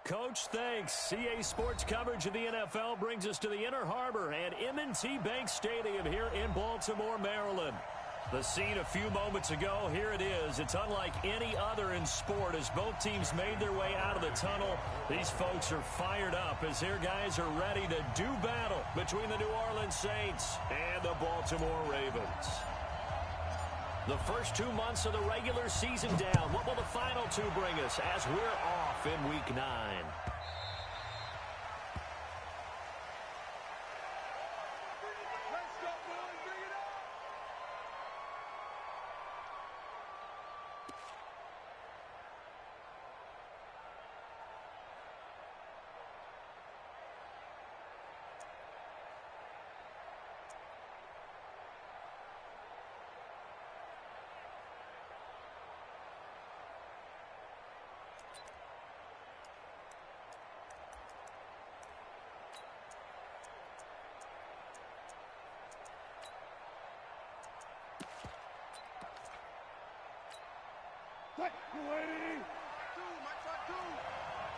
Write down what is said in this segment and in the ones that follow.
Coach, thanks. CA Sports coverage of the NFL brings us to the Inner Harbor at M&T Bank Stadium here in Baltimore, Maryland. The scene a few moments ago, here it is. It's unlike any other in sport as both teams made their way out of the tunnel. These folks are fired up as their guys are ready to do battle between the New Orleans Saints and the Baltimore Ravens. The first 2 months of the regular season down. What will the final two bring us as we're off in Week 9?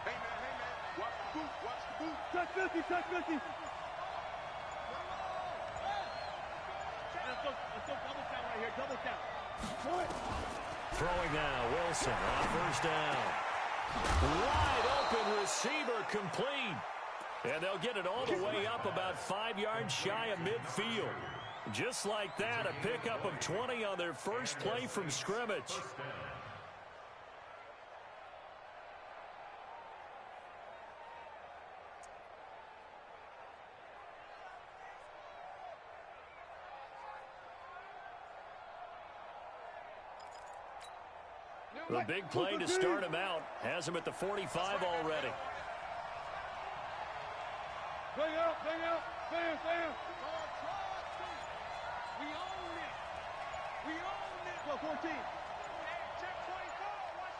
Hey, man. Watch the boot. Watch the boot. Touch 50. Let's go double count right here. Double count. Throwing now, Wilson on first down. Wide open receiver complete. And they'll get it all the way up about 5 yards shy of midfield. Just like that, a pickup of 20 on their first play from scrimmage. The big play to start him out. Has him at the 45 already. Bang out. Bam. We own it. Go 14. Check 24. Watch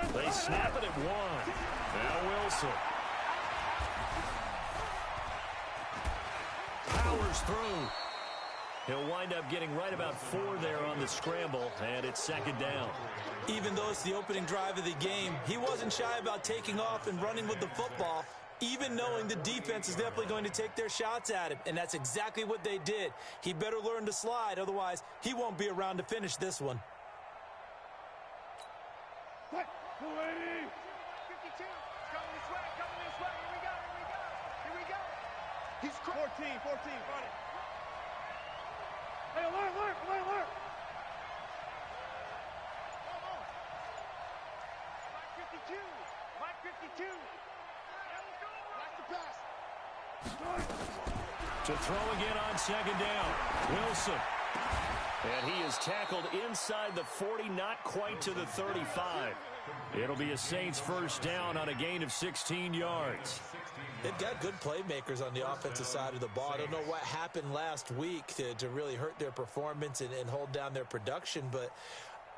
24. They snap it at one. Now Wilson. Powers through. He'll wind up getting right about 4 there on the scramble, and it's second down. Even though it's the opening drive of the game, he wasn't shy about taking off and running with the football, even knowing the defense is definitely going to take their shots at him, and that's exactly what they did. He better learn to slide, otherwise he won't be around to finish this one. 52. Coming this way. Here we go. He's 14. Run it. Hey, alert. Mike 52. Watch the pass. To throw again on second down. Wilson. And he is tackled inside the 40, not quite to the 35. It'll be a Saints first down on a gain of 16 yards. They've got good playmakers on the offensive side of the ball. I don't know what happened last week to really hurt their performance and hold down their production, but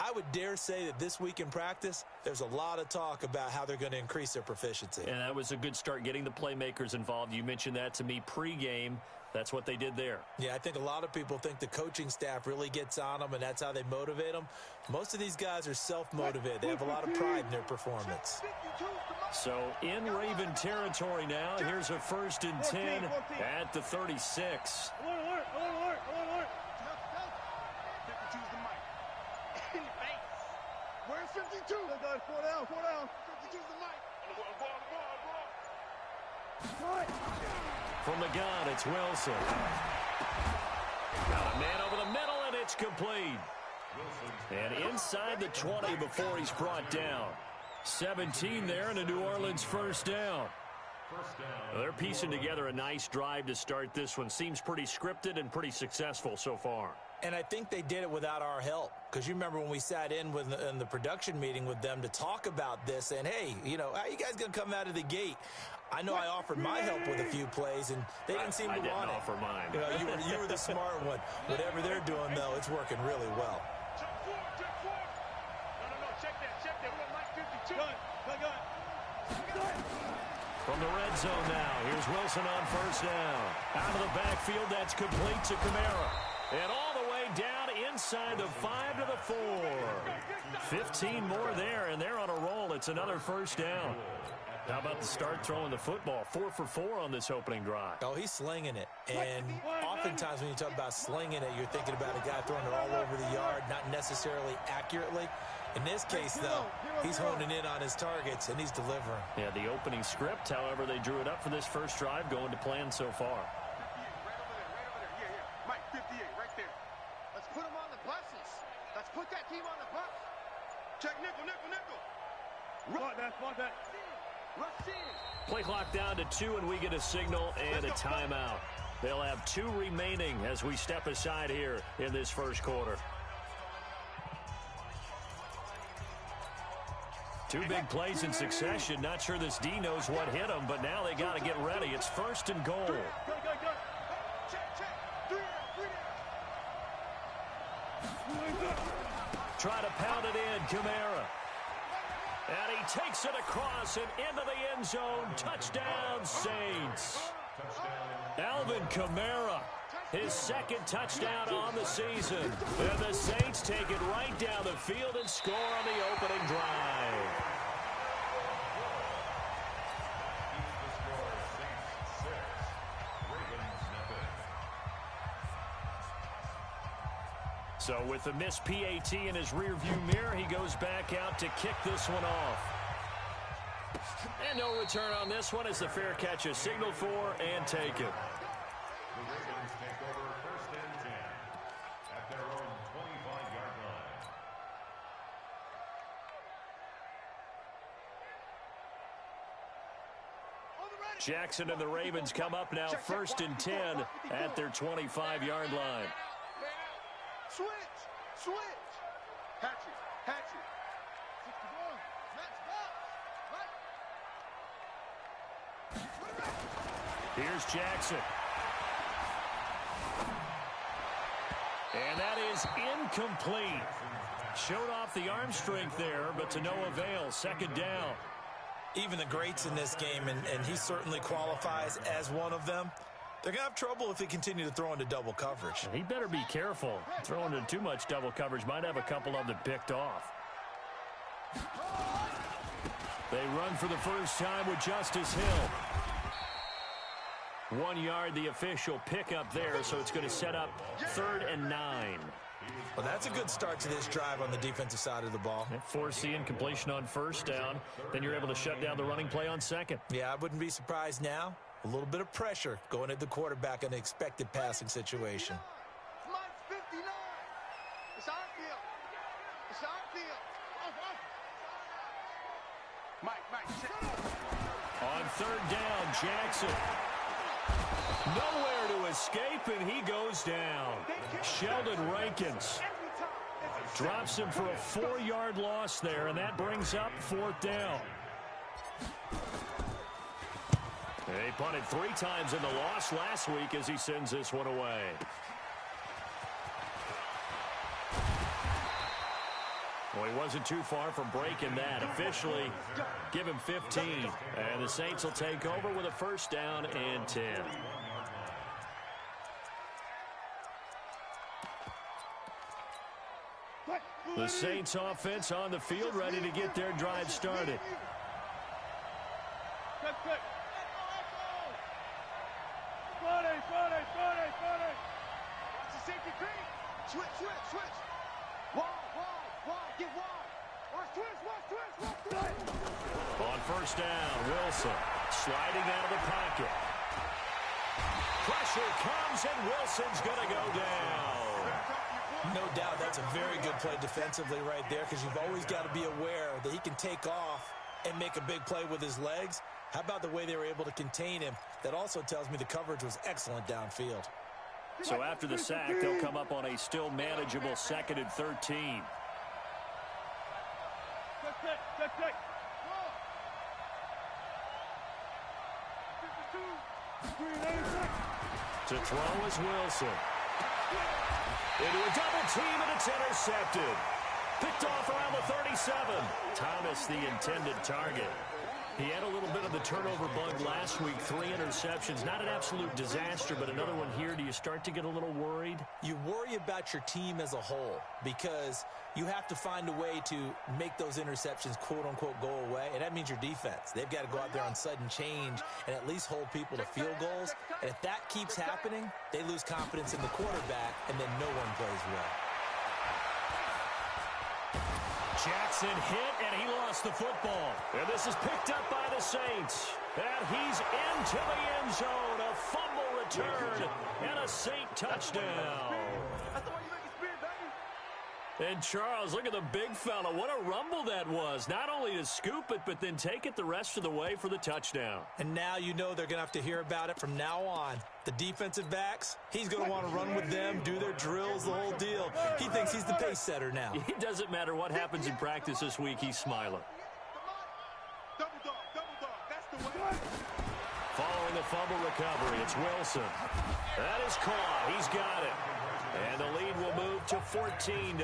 I would dare say that this week in practice, there's a lot of talk about how they're going to increase their proficiency. And that was a good start getting the playmakers involved. You mentioned that to me pregame. That's what they did there. Yeah, I think a lot of people think the coaching staff really gets on them, and that's how they motivate them. Most of these guys are self-motivated. They have a lot of pride in their performance. So in Raven territory now, here's a 1st and 10 at the 36. Alert. 52's the mic. In the face. Where's 52? 4 down. 52's the mic. Ball. From the gun, it's Wilson. Got a man over the middle, and it's complete. And inside the 20 before he's brought down. 17 there and a New Orleans first down. They're piecing together a nice drive to start this one. Seems pretty scripted and pretty successful so far. And I think they did it without our help. Because you remember when we sat in the production meeting with them to talk about this, and hey, how you guys going to come out of the gate? I know I offered my help with a few plays, and they didn't seem to want it. I didn't offer mine. You were the smart one. Whatever they're doing, though, it's working really well. Check 4. No. Check that. We got Mike 52. Gun. From the red zone now, here's Wilson on first down. Out of the backfield, that's complete to Kamara. And all the way down inside the 5 to the 4. 15 more there, and they're on a roll. It's another first down. How about the start throwing the football? 4 for 4 on this opening drive. Oh, he's slinging it. And oftentimes when you talk about slinging it, you're thinking about a guy throwing it all over the yard, not necessarily accurately. In this case, though, he's honing in on his targets, and he's delivering. Yeah, the opening script, however, they drew it up for this first drive, going to plan so far. Mike, 58, right there. Let's put him on the buses. Let's put that team on the bus. Check nickel, nickel, nickel. Run that, run that. Rush in. Play clock down to 2, and we get a signal and a timeout. They'll have 2 remaining as we step aside here in this first quarter. 2 big plays in succession. Not sure this D knows what hit him, but now they got to get ready. It's 1st and goal. Go. Check. 3 down. Try to pound it in, Kamara. And he takes it across and into the end zone. Touchdown, Saints. Alvin Kamara, his 2nd touchdown on the season. And the Saints take it right down the field and score on the opening drive. So with the missed PAT in his rearview mirror, he goes back out to kick this one off. And no return on this one as the fair catch is signaled for and taken. The Ravens take over 1st and 10 at their own 25-yard line. Jackson and the Ravens come up now 1st and 10 at their 25-yard line. Switch. Hatchet. 61. Let's box. Here's Jackson. And that is incomplete. Showed off the arm strength there, but to no avail. 2nd down. Even the greats in this game, and he certainly qualifies as one of them, they're going to have trouble if they continue to throw into double coverage. He better be careful. Throwing into too much double coverage might have a couple of them picked off. They run for the first time with Justice Hill. 1 yard, the official pickup there, so it's going to set up 3rd and 9. Well, that's a good start to this drive on the defensive side of the ball. Force the incompletion on 1st down. Then you're able to shut down the running play on 2nd. Yeah, I wouldn't be surprised now. A little bit of pressure going at the quarterback in an expected passing situation. Mike, 59. It's our field. Mike, check. On 3rd down, Jackson. Nowhere to escape, and he goes down. Sheldon Rankins drops him for a 4-yard loss there, and that brings up 4th down. He punted 3 times in the loss last week as he sends this one away. Well, he wasn't too far from breaking that. Officially, give him 15. And the Saints will take over with a 1st down and 10. The Saints offense on the field, ready to get their drive started. Switch. Wide. Get wide. Switch. On 1st down, Wilson sliding out of the pocket. Pressure comes, and Wilson's going to go down. No doubt that's a very good play defensively right there, because you've always got to be aware that he can take off and make a big play with his legs. How about the way they were able to contain him? That also tells me the coverage was excellent downfield. So after the sack, they'll come up on a still manageable 2nd and 13. To throw is Wilson. Into a double team, and it's intercepted. Picked off around the 37. Thomas, the intended target. He had a little bit of the turnover bug last week, 3 interceptions. Not an absolute disaster, but another one here. Do you start to get a little worried? You worry about your team as a whole because you have to find a way to make those interceptions, quote-unquote, go away, and that means your defense. They've got to go out there on sudden change and at least hold people to field goals, and if that keeps happening, they lose confidence in the quarterback, and then no one plays well. Jackson hit, and he lost the football. And this is picked up by the Saints. And he's into the end zone. A fumble return and a Saint touchdown. And Charles, look at the big fella. What a rumble that was. Not only to scoop it, but then take it the rest of the way for the touchdown. And now you know they're going to have to hear about it from now on. The defensive backs, he's going to want to run with them, do their drills, the whole deal. He thinks he's the pace setter now. It doesn't matter what happens in practice this week. He's smiling. Double dog, that's the way. Following the fumble recovery, it's Wilson. That is caught. He's got it. And the lead will move to 14-0.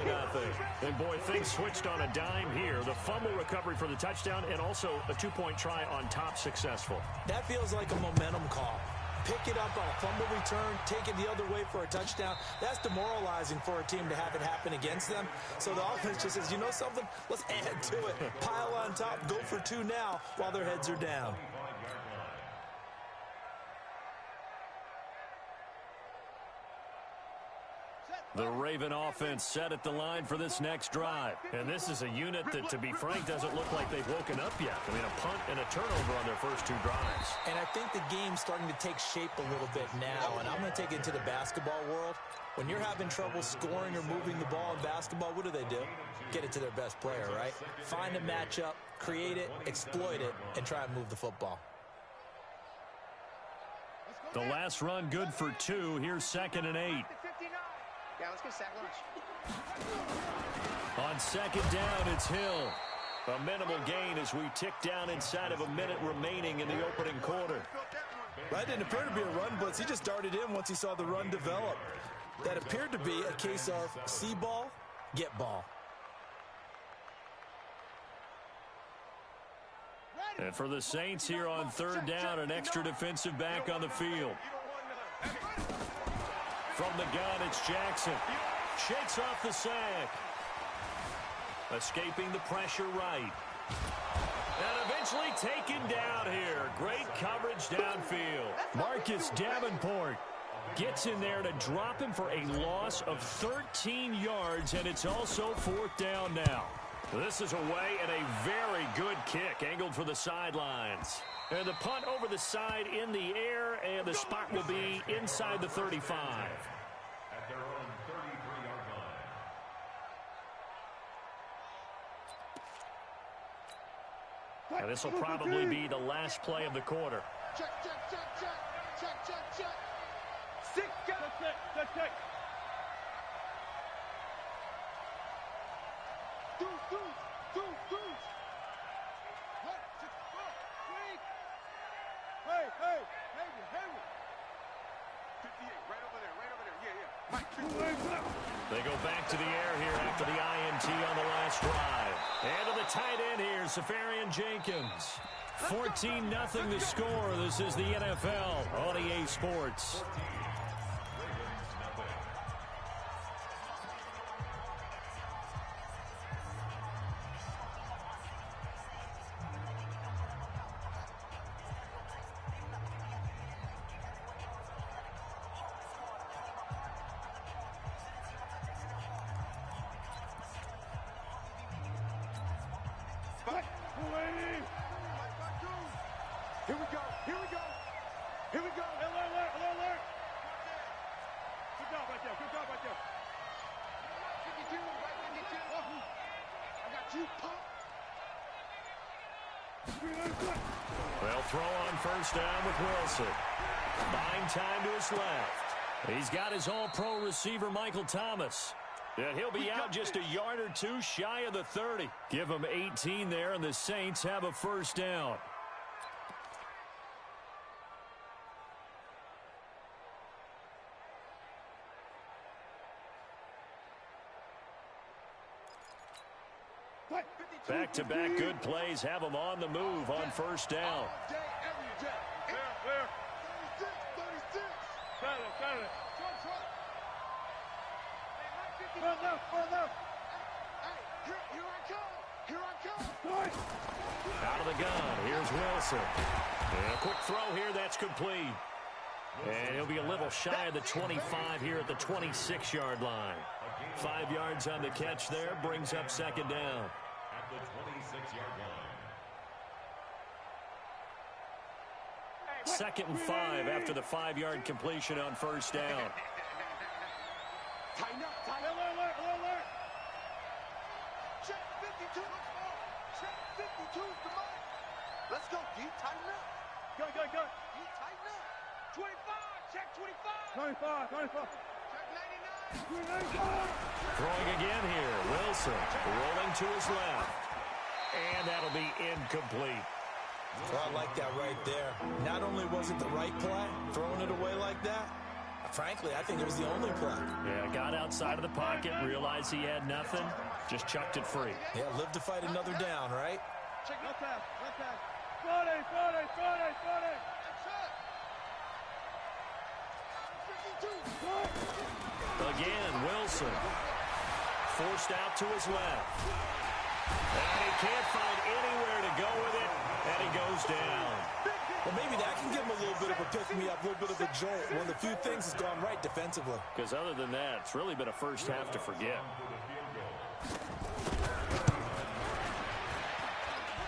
And, boy, things switched on a dime here. The fumble recovery for the touchdown and also a 2-point try on top successful. That feels like a momentum call. Pick it up on a fumble return, take it the other way for a touchdown. That's demoralizing for a team to have it happen against them. So the offense just says, you know something? Let's add to it. Pile on top, go for 2 now while their heads are down. The Raven offense set at the line for this next drive. And this is a unit that, to be frank, doesn't look like they've woken up yet. I mean, a punt and a turnover on their first 2 drives. And I think the game's starting to take shape a little bit now. And I'm going to take it into the basketball world. When you're having trouble scoring or moving the ball in basketball, what do? Get it to their best player, right? Find a matchup, create it, exploit it, and try and move the football. The last run good for 2. Here's 2nd and 8. Yeah, let's get sack lunch. On 2nd down, it's Hill. A minimal gain as we tick down inside of a minute remaining in the opening quarter. That didn't appear to be a run blitz. He just darted in once he saw the run develop. That appeared to be a case of see ball, get ball. And for the Saints here on 3rd down, an extra defensive back on the field. From the gun, it's Jackson. Shakes off the sack. Escaping the pressure right. And eventually taken down here. Great coverage downfield. Marcus Davenport gets in there to drop him for a loss of 13 yards, and it's also 4th down now. This is away and a very good kick angled for the sidelines. And the punt over the side in the air, and the spot will be inside the 35. At their own 33-yard line. And this will probably be the last play of the quarter. Check. Check. Dude. Hey. 58, right over there. Yeah. Mike, They go back to the air here after the INT on the last drive. And to the tight end here, Safarian Jenkins. 14-0 the score. This is the NFL on EA Sports. Here we go. Alert. Good job right there. 52, right 52. I got you, pump. They'll throw on first down with Wilson. Buying time to his left. He's got his all-pro receiver, Michael Thomas. And he'll be out just a yard or 2 shy of the 30. Give him 18 there, and the Saints have a first down. Back-to-back good plays have them on the move on first down. Out of the gun, here's Wilson. And a quick throw here, that's complete. And he'll be a little shy of the 25 here at the 26-yard line. 5 yards on the catch there, brings up second down. At the 26-yard line. 2nd and 5 after the 5-yard completion on first down. Tighten up, tighten up. Check 52. Check 52's the mark. Let's go, D. Tighten up. Go. D, tighten up. 25. Check 25. 25. Check 99. Throwing again here. Wilson rolling to his left. And that'll be incomplete. Well, I like that right there. Not only was it the right play, throwing it away like that, frankly, I think it was the only play. Yeah, got outside of the pocket, realized he had nothing, just chucked it free. Yeah, live to fight another down, right? Check no pass. 40. Again, Wilson. Forced out to his left. And he can't find anywhere to go with it, and he goes down. Well, maybe that can give him a little bit of a pick-me-up, a little bit of a jolt. One of the few things has gone right defensively. Because other than that, it's really been a first half to forget.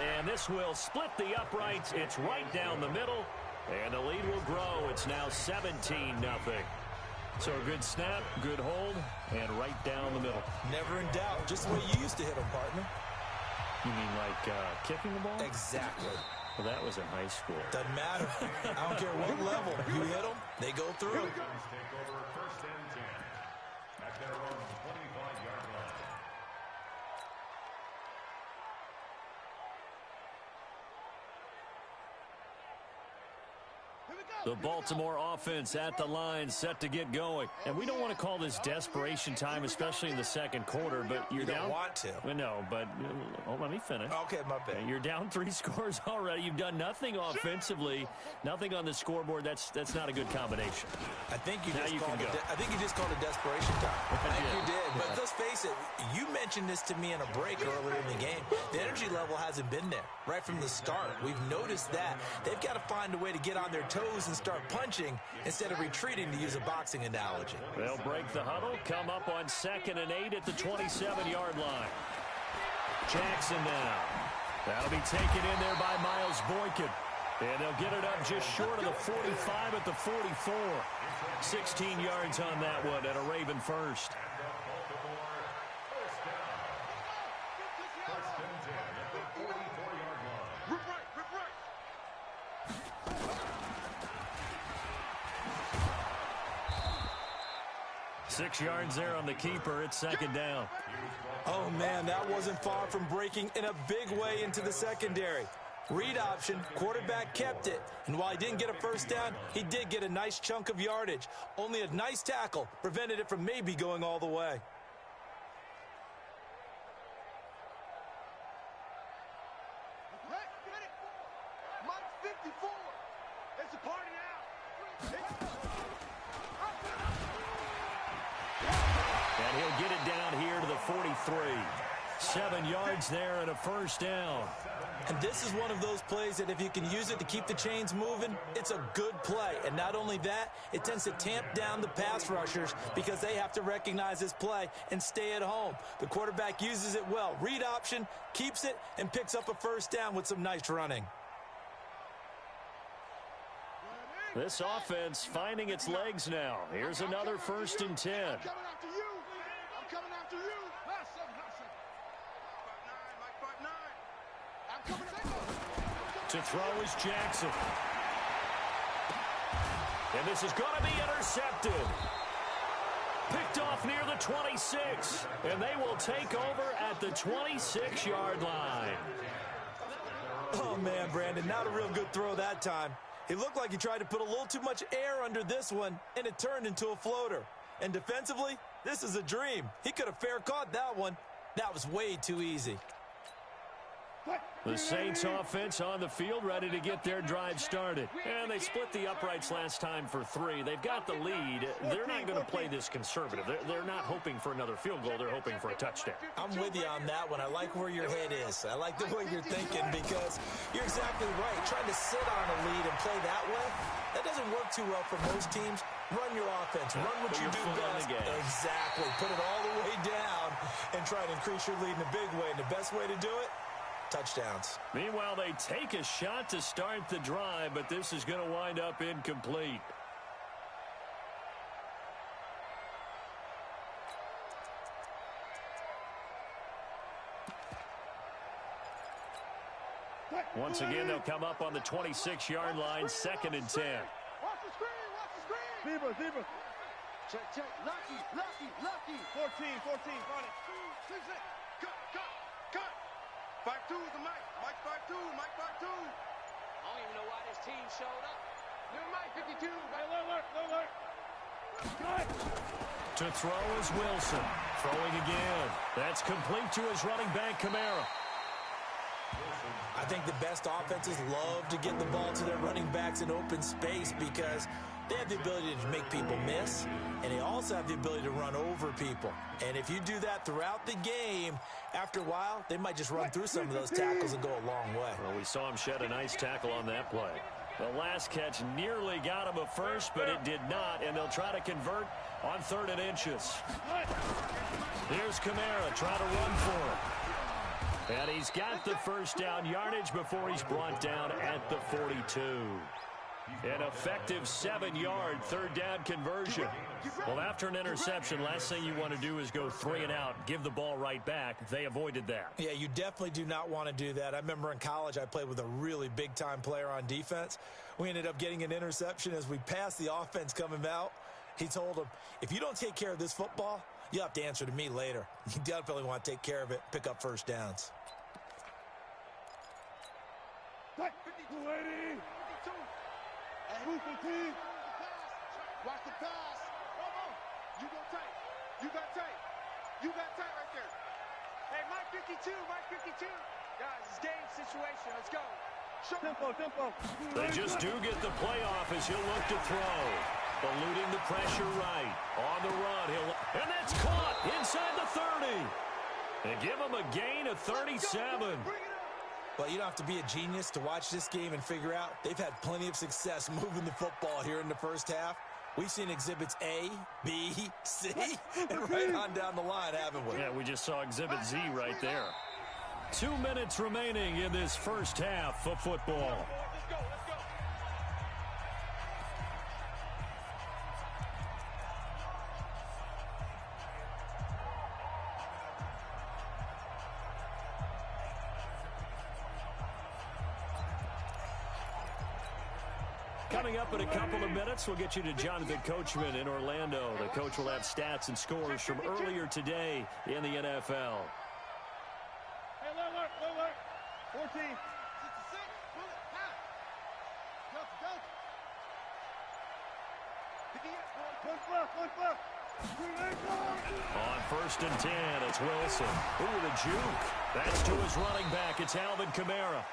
And this will split the uprights. It's right down the middle, and the lead will grow. It's now 17-0. So a good snap, good hold, and right down the middle. Never in doubt. Just the way you used to hit them, partner. You mean like kicking the ball? Exactly. Well, that was in high school. Doesn't matter. I don't care what level. You hit them, they go through. Take over 1st and 10 at their own 25-yard line. The Baltimore offense at the line, set to get going. And we don't want to call this desperation time, especially in the second quarter, but you're You don't down. want to. Well, no, but let me finish. Okay, my bad. You're down 3 scores already. You've done nothing offensively, nothing on the scoreboard. That's not a good combination. I think you Now just you called can it. go. I think you just called it desperation time. I think did. you did. Yeah. But let's face it. You mentioned this to me in a break earlier in the game. The energy level hasn't been there right from the start. We've noticed that they've got to find a way to get on their toes and start punching instead of retreating, to use a boxing analogy. They'll break the huddle, come up on 2nd and 8 at the 27-yard line. Jackson now. That'll be taken in there by Miles Boykin. And they'll get it up just short of the 45 at the 44. 16 yards on that one and a Raven first. First and 10 at the 44-yard line. Rip right. 6 yards there on the keeper. It's 2nd down. Oh, man, that wasn't far from breaking in a big way into the secondary. Read option, quarterback kept it, and while he didn't get a first down, he did get a nice chunk of yardage. Only a nice tackle prevented it from maybe going all the way. Mike 54. It's a party now. And he'll get it down here to the 43. 7 yards there and a first down. And this is one of those plays that if you can use it to keep the chains moving, it's a good play. And not only that, it tends to tamp down the pass rushers because they have to recognize this play and stay at home. The quarterback uses it well. Read option, keeps it, and picks up a first down with some nice running. This offense finding its legs now. Here's another 1st and 10. I'm coming after you. To throw is Jackson. And this is going to be intercepted. Picked off near the 26. And they will take over at the 26-yard line. Oh, man, Brandon, not a real good throw that time. It looked like he tried to put a little too much air under this one, and it turned into a floater. And defensively, this is a dream. He could have fair caught that one. That was way too easy. The Saints offense on the field, ready to get their drive started. And they split the uprights last time for 3. They've got the lead. They're not going to play this conservative. They're not hoping for another field goal. They're hoping for a touchdown. I'm with you on that one. I like where your head is. I like the way you're thinking because you're exactly right. Trying to sit on a lead and play that way, that doesn't work too well for most teams. Run your offense. Run what you do best. Exactly. Put it all the way down and try to increase your lead in a big way. And the best way to do it, touchdowns. Meanwhile, they take a shot to start the drive, but this is going to wind up incomplete. Once again, they'll come up on the 26-yard line, 2nd and 10. Watch the screen, watch the screen. Zebra. Check. Lucky. 14, got it. 6. Cut. 5-2 is the Mike. Mike 5-2. I don't even know why this team showed up. New Mike 52. Alert. To throw is Wilson. Throwing again. That's complete to his running back, Kamara. I think the best offenses love to get the ball to their running backs in open space because they have the ability to make people miss, and they also have the ability to run over people. And if you do that throughout the game, after a while, they might just run through some of those tackles and go a long way. Well, we saw him shed a nice tackle on that play. The last catch nearly got him a first, but it did not, and they'll try to convert on 3rd and inches. Here's Kamara trying to run for it. And he's got the first down yardage before he's brought down at the 42. An effective 7-yard 3rd down conversion. Well, after an interception, last thing you want to do is go 3 and out, give the ball right back. They avoided that. Yeah, you definitely do not want to do that. I remember in college I played with a really big-time player on defense. We ended up getting an interception as we passed the offense coming out. He told him, if you don't take care of this football, you'll have to answer to me later. You definitely want to take care of it, pick up first downs. 52. Watch the pass. You got tight right there. Hey, Mike 52. Guys, it's game situation. Let's go. Tempo. They just do get the playoff as he'll look to throw. Eluding the pressure right. On the run. And that's caught inside the 30. They give him a gain of 37. Well, you don't have to be a genius to watch this game and figure out they've had plenty of success moving the football here in the first half. We've seen exhibits A, B, C, and right on down the line, haven't we? Yeah, we just saw exhibit Z right there. 2 minutes remaining in this first half of football. Let's go. Coming up in a couple of minutes, we'll get you to Jonathan Coachman in Orlando. The coach will have stats and scores from earlier today in the NFL. Hey, alert. 14. 66. Go. On 1st and 10, it's Wilson. Ooh, the juke. That's to his running back. It's Alvin Kamara.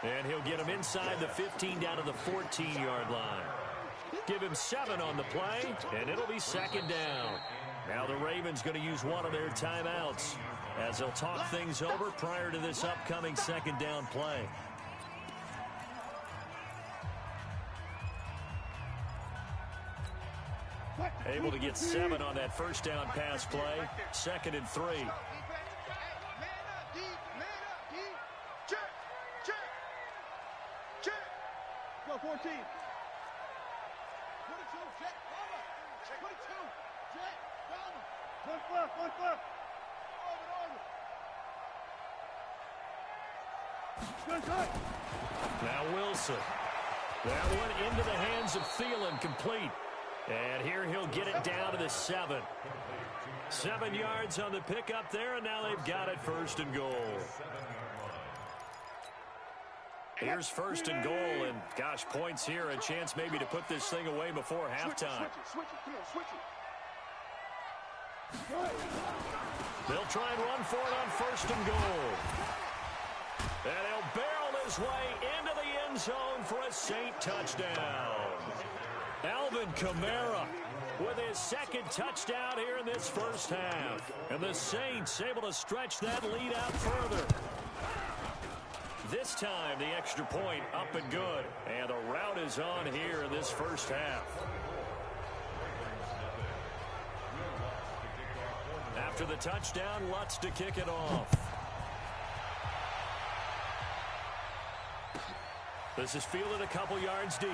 And he'll get him inside the 15 down to the 14-yard line. Give him 7 on the play, and it'll be 2nd down. Now the Ravens going to use one of their timeouts as they'll talk things over prior to this upcoming 2nd down play. Able to get 7 on that 1st down pass play. 2nd and 3. Go 14. 22, Jet, Palmer. 22, Jet, Palmer. One flip. Over. Now Wilson. That one into the hands of Thielen, complete. And here he'll get it down to the 7. 7 yards on the pickup there, and now they've got it 1st and goal. Here's 1st and goal, and gosh, points here, a chance maybe to put this thing away before halftime. Switch it. Come on, switch it. They'll try and run for it on 1st and goal. And he'll barrel his way into the end zone for a Saint touchdown. Alvin Kamara with his second touchdown here in this first half. And the Saints able to stretch that lead out further. This time, the extra point up and good. And the rout is on here in this first half. After the touchdown, Lutz to kick it off. This is fielded a couple yards deep.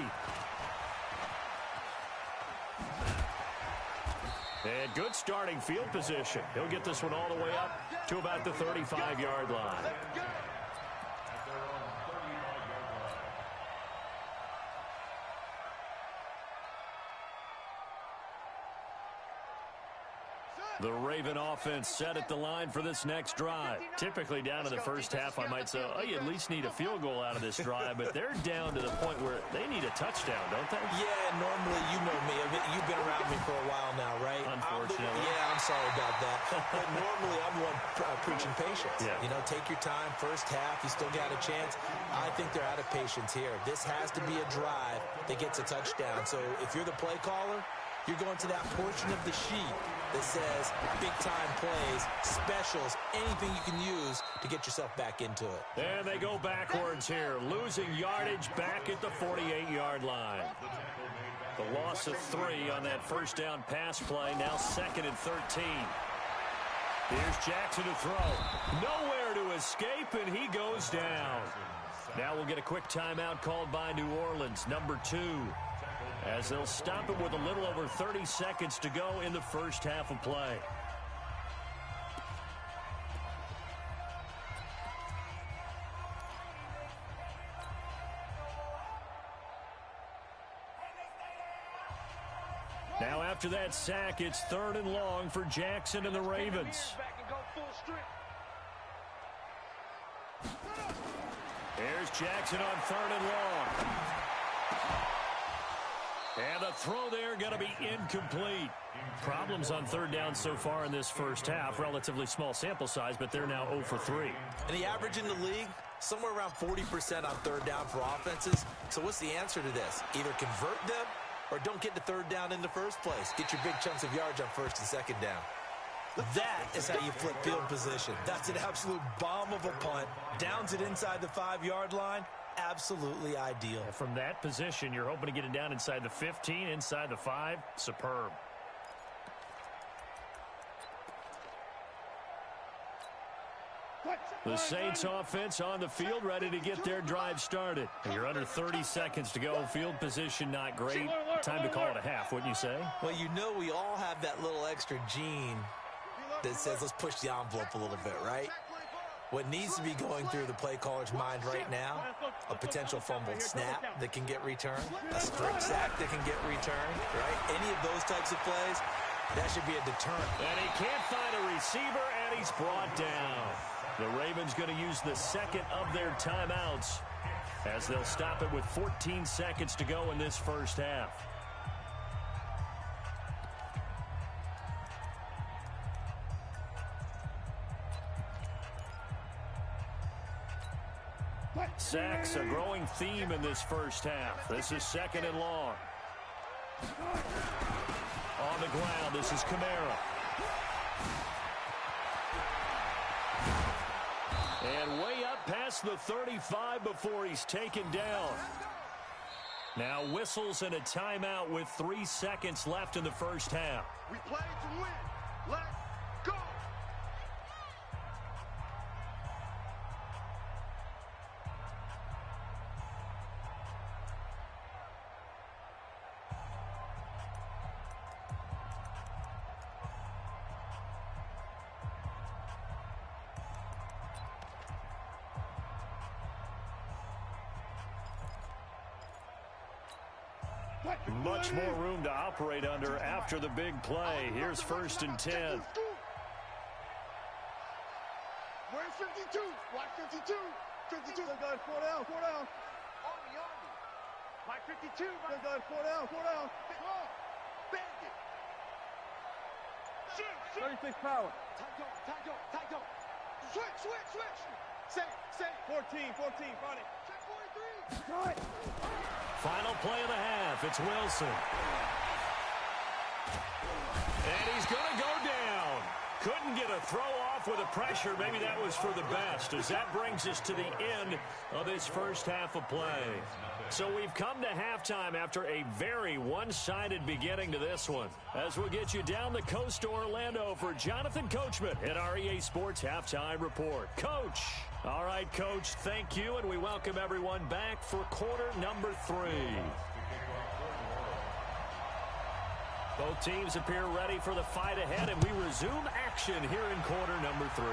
And good starting field position. He'll get this one all the way up to about the 35-yard line. The Raven offense set at the line for this next drive. Typically down in the first half, I might say, oh, you at least need a field goal out of this drive, but they're down to the point where they need a touchdown, don't they? Yeah, normally, you know me. I mean, you've been around me for a while now, right? Unfortunately. I'm sorry about that. But normally, I'm one preaching patience. Yeah. You know, take your time. First half, you still got a chance. I think they're out of patience here. This has to be a drive that gets a touchdown. So if you're the play caller, you're going to that portion of the sheet that says big-time plays, specials, anything you can use to get yourself back into it. And they go backwards here, losing yardage back at the 48-yard line. The loss of 3 on that first down pass play, now 2nd and 13. Here's Jackson to throw. Nowhere to escape, and he goes down. Now we'll get a quick timeout called by New Orleans, number 2. As they'll stop it with a little over 30 seconds to go in the first half of play. Now after that sack, it's 3rd and long for Jackson and the Ravens. Here's Jackson on 3rd and long. And the throw there going to be incomplete. Problems on 3rd down so far in this first half. Relatively small sample size, but they're now 0 for 3. And the average in the league, somewhere around 40% on 3rd down for offenses. So what's the answer to this? Either convert them or don't get to 3rd down in the first place. Get your big chunks of yards on 1st and 2nd down. That is how you flip field position. That's an absolute bomb of a punt. Downs it inside the 5-yard line. Absolutely ideal. From that position, you're hoping to get it down inside the 15, inside the 5. Superb. The Saints offense on the field, ready to get their drive started. You're under 30 seconds to go. Field position not great. Time to call it a half, wouldn't you say? Well, you know we all have that little extra gene that says let's push the envelope a little bit, right? What needs to be going through the play caller's mind right now, a potential fumbled snap that can get returned, a straight sack that can get returned, right? Any of those types of plays, that should be a deterrent. And he can't find a receiver, and he's brought down. The Ravens going to use the 2nd of their timeouts as they'll stop it with 14 seconds to go in this first half. Sacks, a growing theme in this first half. This is 2nd and long. On the ground, this is Kamara. And way up past the 35 before he's taken down. Now whistles and a timeout with 3 seconds left in the first half. We play to win. Let's go. Much more room to operate under after the big play. Here's 1st and 10. Where's 52? Why 52? 52. Go, 4 down, 4 down. Why 52? Go, 4 down, 4 down. Come on. Bang it. Shoot, shoot. 36 power. Tight go. Switch. Say. 14, find it. Check 43. Final play of the half. It's Wilson. And he's going to go down. Couldn't get a throw off with the pressure. Maybe that was for the best, as that brings us to the end of this first half of play. So we've come to halftime after a very one-sided beginning to this one. As we'll get you down the coast to Orlando for Jonathan Coachman at our EA Sports Halftime Report. Coach. All right, Coach, thank you, and we welcome everyone back for quarter number 3. Both teams appear ready for the fight ahead, and we resume action here in quarter number 3.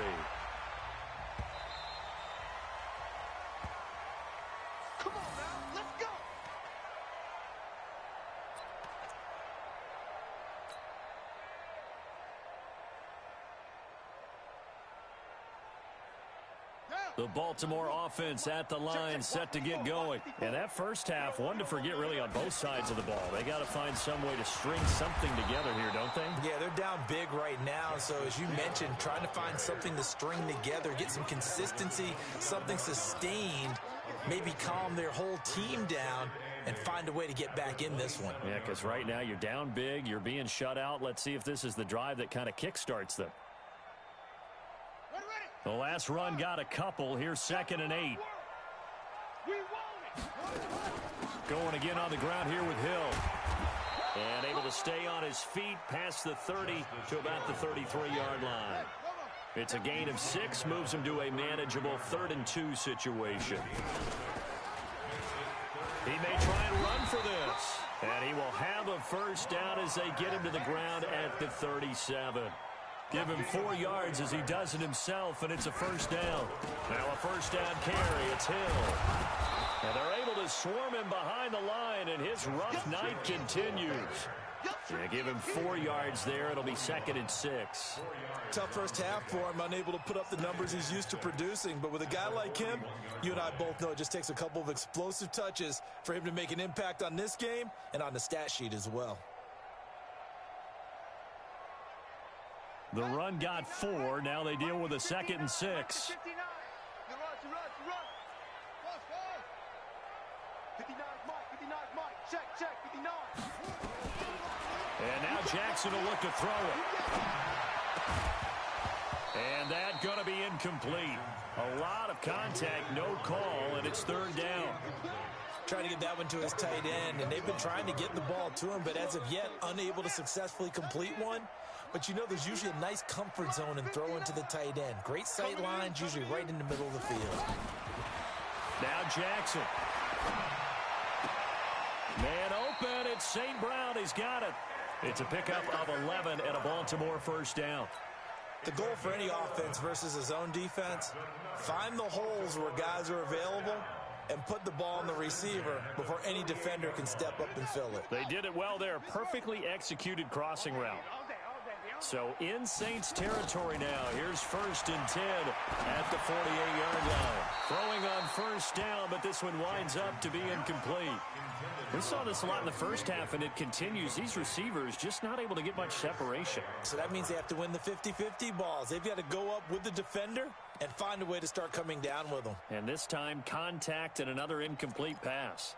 Come on now, let's go. The Baltimore offense at the line, set to get going. And that first half, one to forget really on both sides of the ball. They got to find some way to string something together here, don't they? Yeah, they're down big right now. So as you mentioned, trying to find something to string together, get some consistency, something sustained, maybe calm their whole team down and find a way to get back in this one. Yeah, because right now you're down big, you're being shut out. Let's see if this is the drive that kind of kickstarts them. The last run got a couple. Here's 2nd and 8. Going again on the ground here with Hill. And able to stay on his feet past the 30 to about the 33-yard line. It's a gain of 6, moves him to a manageable 3rd and 2 situation. He may try and run for this. And he will have a first down as they get him to the ground at the 37. Give him 4 yards as he does it himself, and it's a first down. Now a first down carry. It's Hill. And they're able to swarm him behind the line, and his rough night continues. Yeah, give him 4 yards there. It'll be 2nd and 6. Tough first half for him, unable to put up the numbers he's used to producing. But with a guy like him, you and I both know it just takes a couple of explosive touches for him to make an impact on this game and on the stat sheet as well. The run got 4. Now they deal with a 2nd and 6. 59. You run. 59, Mike. Check. 59. And now Jackson will look to throw it. And that's going to be incomplete. A lot of contact, no call, and it's 3rd down. Trying to get that one to his tight end, and they've been trying to get the ball to him, but as of yet, unable to successfully complete one. But you know there's usually a nice comfort zone in throwing to the tight end. Great sight lines, usually right in the middle of the field. Now Jackson. Man open, it's St. Brown. He's got it. It's a pickup of 11 and a Baltimore first down. The goal for any offense versus a zone defense, find the holes where guys are available and put the ball on the receiver before any defender can step up and fill it. They did it well there. Perfectly executed crossing route. So in Saints territory now. Here's 1st and 10 at the 48-yard line. Throwing on first down, but this one winds up to be incomplete. We saw this a lot in the first half, and it continues. These receivers just not able to get much separation. So that means they have to win the 50-50 balls. They've got to go up with the defender and find a way to start coming down with them. And this time, contact and another incomplete pass.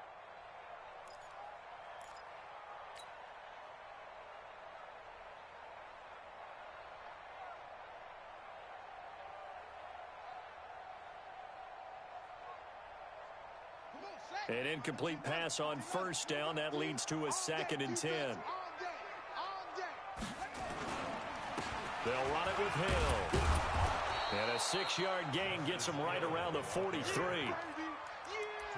An incomplete pass on first down. That leads to a 2nd and 10. They'll run it with Hill. And a 6-yard gain gets him right around the 43.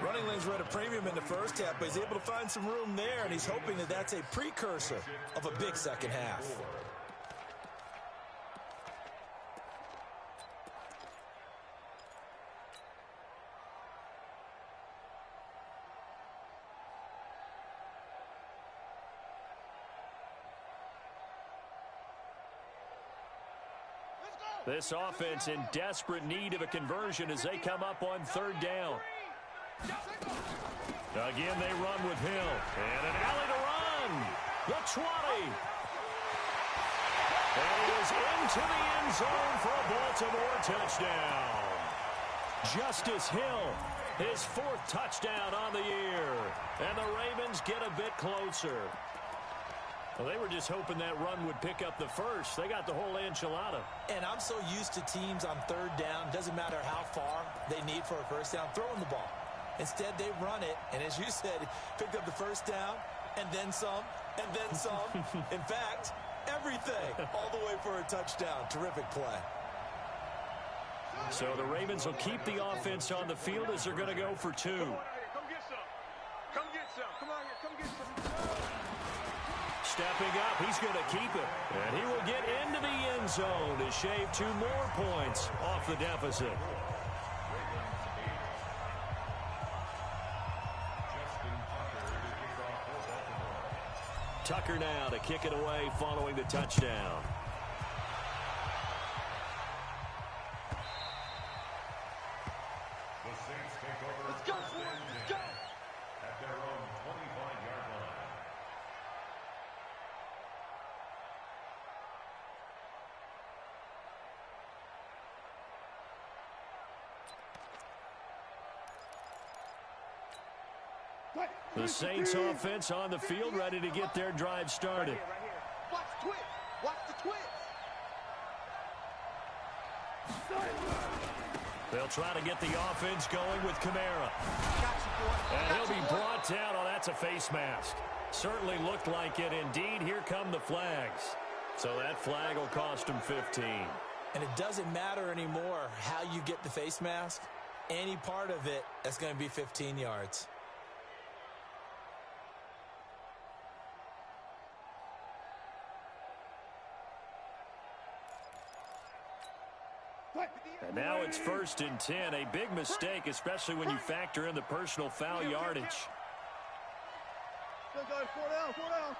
Running lanes were at a premium in the first half, but he's able to find some room there, and he's hoping that that's a precursor of a big second half. This offense in desperate need of a conversion as they come up on 3rd down. Again, they run with Hill. And an alley to run. The 20. And he is into the end zone for a Baltimore touchdown. Justice Hill, his 4th touchdown on the year. And the Ravens get a bit closer. Well, they were just hoping that run would pick up the first. They got the whole enchilada. And I'm so used to teams on 3rd down, doesn't matter how far they need for a first down, throwing the ball. Instead, they run it, and as you said, picked up the first down, and then some, and then some. In fact, everything, all the way for a touchdown. Terrific play. So the Ravens will keep the offense on the field as they're going to go for 2. Come get some. Come get some. Come on here. Come get some. Stepping up, he's going to keep it. And he will get into the end zone to shave 2 more points off the deficit. Tucker now to kick it away following the touchdown. The Saints take over. Let's go, boys. Let's go. At their own 25-yard line. The Saints offense on the field, ready to get their drive started. Right here. Watch the twist. Watch the twist. They'll try to get the offense going with Kamara. And he'll be brought down. Oh, that's a face mask. Certainly looked like it. Indeed, here come the flags. So that flag will cost him 15. And it doesn't matter anymore how you get the face mask. Any part of it, that's going to be 15 yards. And now it's 1st and 10. A big mistake, especially when you factor in the personal foul yardage. Go, guys. 4 down. 4 down.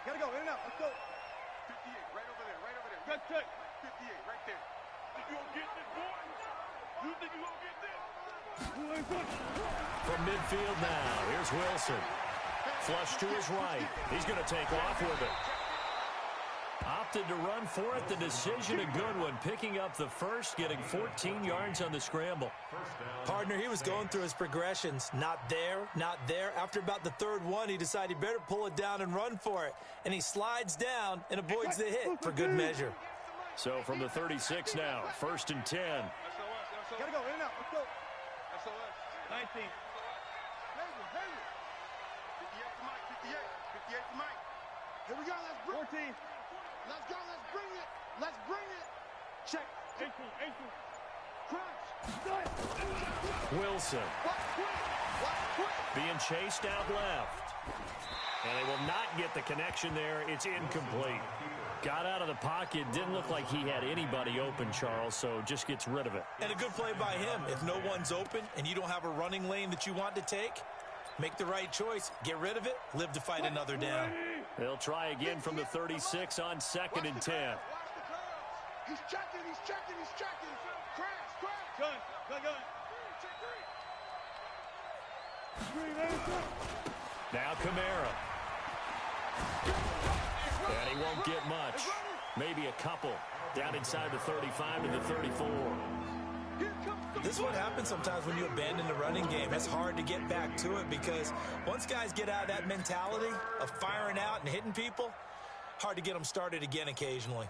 Gotta go. In and out. Let's go. 58. Right over there. Right over there. Good check. 58. Right there. Think you gonna get this, boy? You think you gonna get this? From midfield now, here's Wilson. Flush to his right. He's going to take off with it. Opted to run for it. The decision a good one. Picking up the first, getting 14 yards on the scramble. Partner, he was going through his progressions. Not there, not there. After about the 3rd one, he decided he better pull it down and run for it. And he slides down and avoids the hit for good measure. So from the 36 now, 1st and 10. Gotta go. In and out. Let's go. SOS. 19. 58 to Mike. 58 to Mike. Here we go. Let's bring 14. Let's go. Let's bring it. Let's bring it. Check. 18. Crunch. Wilson. Being chased out left. And they will not get the connection there. It's incomplete. Got out of the pocket. Didn't look like he had anybody open, Charles, so just gets rid of it. And a good play by him. If no one's open and you don't have a running lane that you want to take, make the right choice. Get rid of it. Live to fight another down. They'll try again from the 36 on 2nd and 10. Watch the curls. He's checking. Crash. Gun. Now Kamara. And he won't get much. Maybe a couple. Down inside the 35 to the 34. This is what happens sometimes when you abandon the running game. It's hard to get back to it because once guys get out of that mentality of firing out and hitting people, hard to get them started again occasionally.